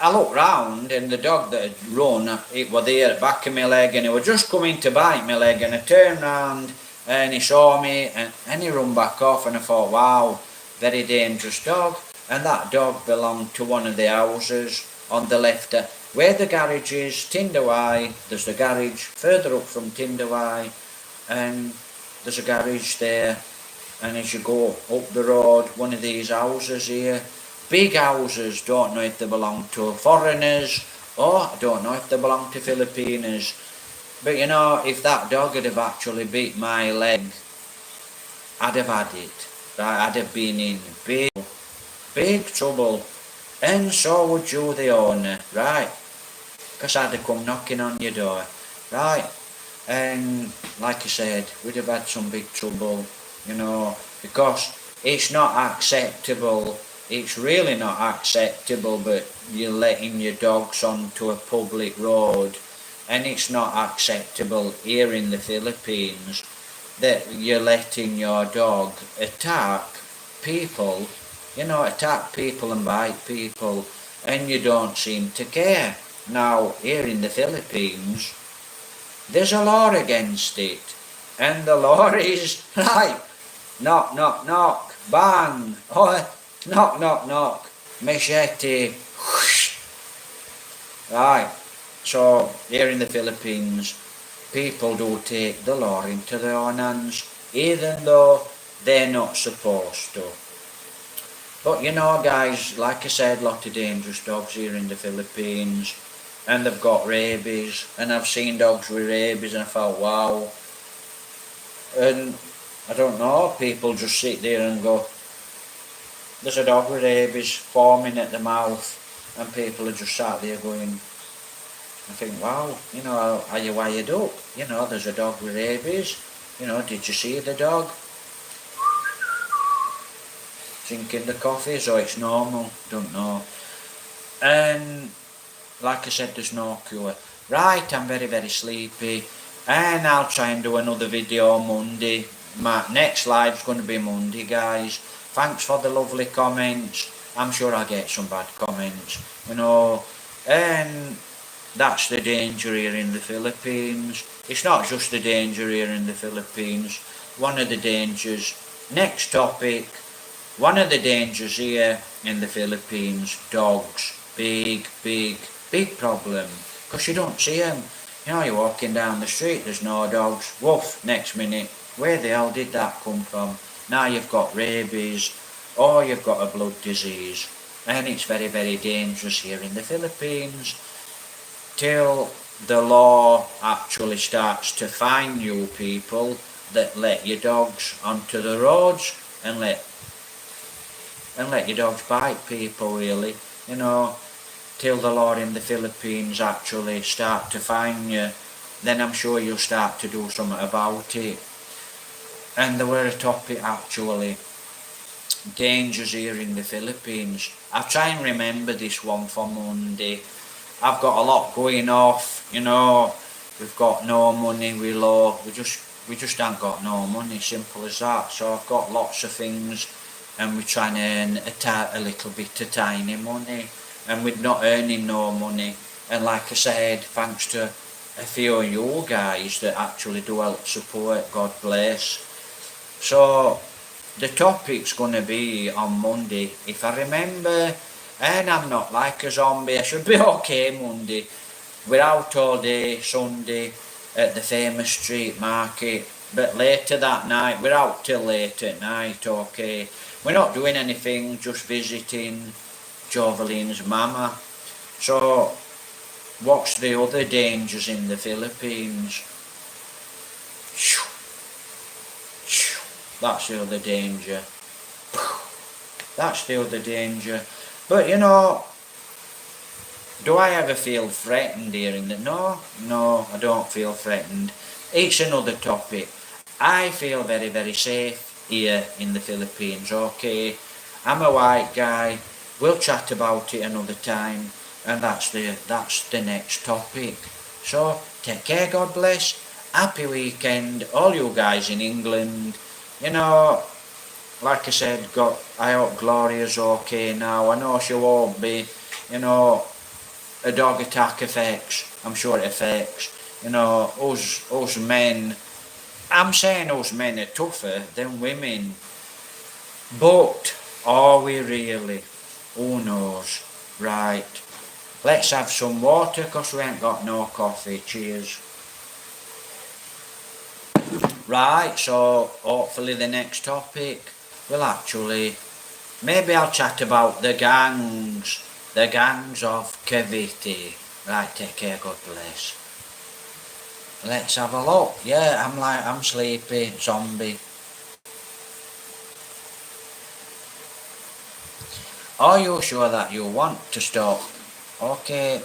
I looked round, and the dog that had run, it was there at the back of my leg, and it was just coming to bite my leg. And I turned round, and he saw me, and he run back off. And I thought, wow, very dangerous dog. And that dog belonged to one of the houses on the left, where the garage is, Tinduai. There's the garage further up from Tinduai, and there's a garage there. And as you go up the road, one of these houses here, big houses, don't know if they belong to foreigners, or I don't know if they belong to Filipinos. But you know, if that dog had have actually beat my leg, I'd have had it. Right? I'd have been in big trouble. And so would you, the owner, right? Because I'd have come knocking on your door, right? And like I said, we'd have had some big trouble, you know, because it's not acceptable. It's really not acceptable, but you're letting your dogs onto a public road, and it's not acceptable here in the Philippines that you're letting your dog attack people, you know, attack people and bite people, and you don't seem to care. Now, here in the Philippines, there's a law against it, and the law is, right, knock, knock, knock, bang, oh, knock, knock, knock, machete, whoosh. Right, so here in the Philippines, people do take the law into their own hands. even though they're not supposed to. But you know, guys, like I said, lot of dangerous dogs here in the Philippines, and they've got rabies, and I've seen dogs with rabies, and I thought, wow. And I don't know, people just sit there and go, there's a dog with rabies foaming at the mouth, and people are just sat there going, I think, wow, you know, are you wired up? You know, there's a dog with rabies. You know, did you see the dog? Drinking the coffee, so it's normal, don't know. And like I said, there's no cure. Right, I'm very, very sleepy, and I'll try and do another video on Monday. My next live's going to be Monday, guys. Thanks for the lovely comments. I'm sure I'll get some bad comments, you know. And that's the danger here in the Philippines. It's not just the danger here in the Philippines. One of the dangers, next topic, one of the dangers here in the Philippines, dogs. Big, big, big problem. Because you don't see them. You know, you're walking down the street, there's no dogs. Woof, next minute. Where the hell did that come from? Now you've got rabies, or you've got a blood disease. And it's very, very dangerous here in the Philippines. Till the law actually starts to fine you people that let your dogs onto the roads and let your dogs bite people, really, you know, till the law in the Philippines actually start to fine you, then I'm sure you'll start to do something about it. And there were a topic actually, dangers here in the Philippines. I'll try and remember this one for Monday. I've got a lot going off, you know, we've got no money, we just ain't got no money, simple as that. So I've got lots of things, and we're trying to earn a little bit of tiny money, and we're not earning no money. And like I said, thanks to a few of you guys that actually do help support, God bless. So the topic's going to be on Monday, if I remember, and I'm not like a zombie, I should be okay Monday. We're out all day Sunday at the famous street market, but later that night, we're out till late at night, okay. We're not doing anything, just visiting Jovelyn's mama. So, what's the other dangers in the Philippines? That's the other danger. That's the other danger. But you know, do I ever feel threatened here in the... No, I don't feel threatened. It's another topic. I feel very, very safe here in the Philippines, okay? I'm a white guy. We'll chat about it another time. And that's the next topic. So, take care, God bless. Happy weekend, all you guys in England. You know, like I said, I hope Gloria's okay now. I know she won't be. You know, a dog attack affects. I'm sure it affects. You know, us men. I'm saying us men are tougher than women. But are we really? Who knows? Right. Let's have some water because we ain't got no coffee. Cheers. Right, so hopefully the next topic will actually, maybe I'll chat about the gangs of Cavite. Right, take care, God bless. Let's have a look. Yeah, I'm sleepy, zombie. Are you sure that you want to stop? Okay.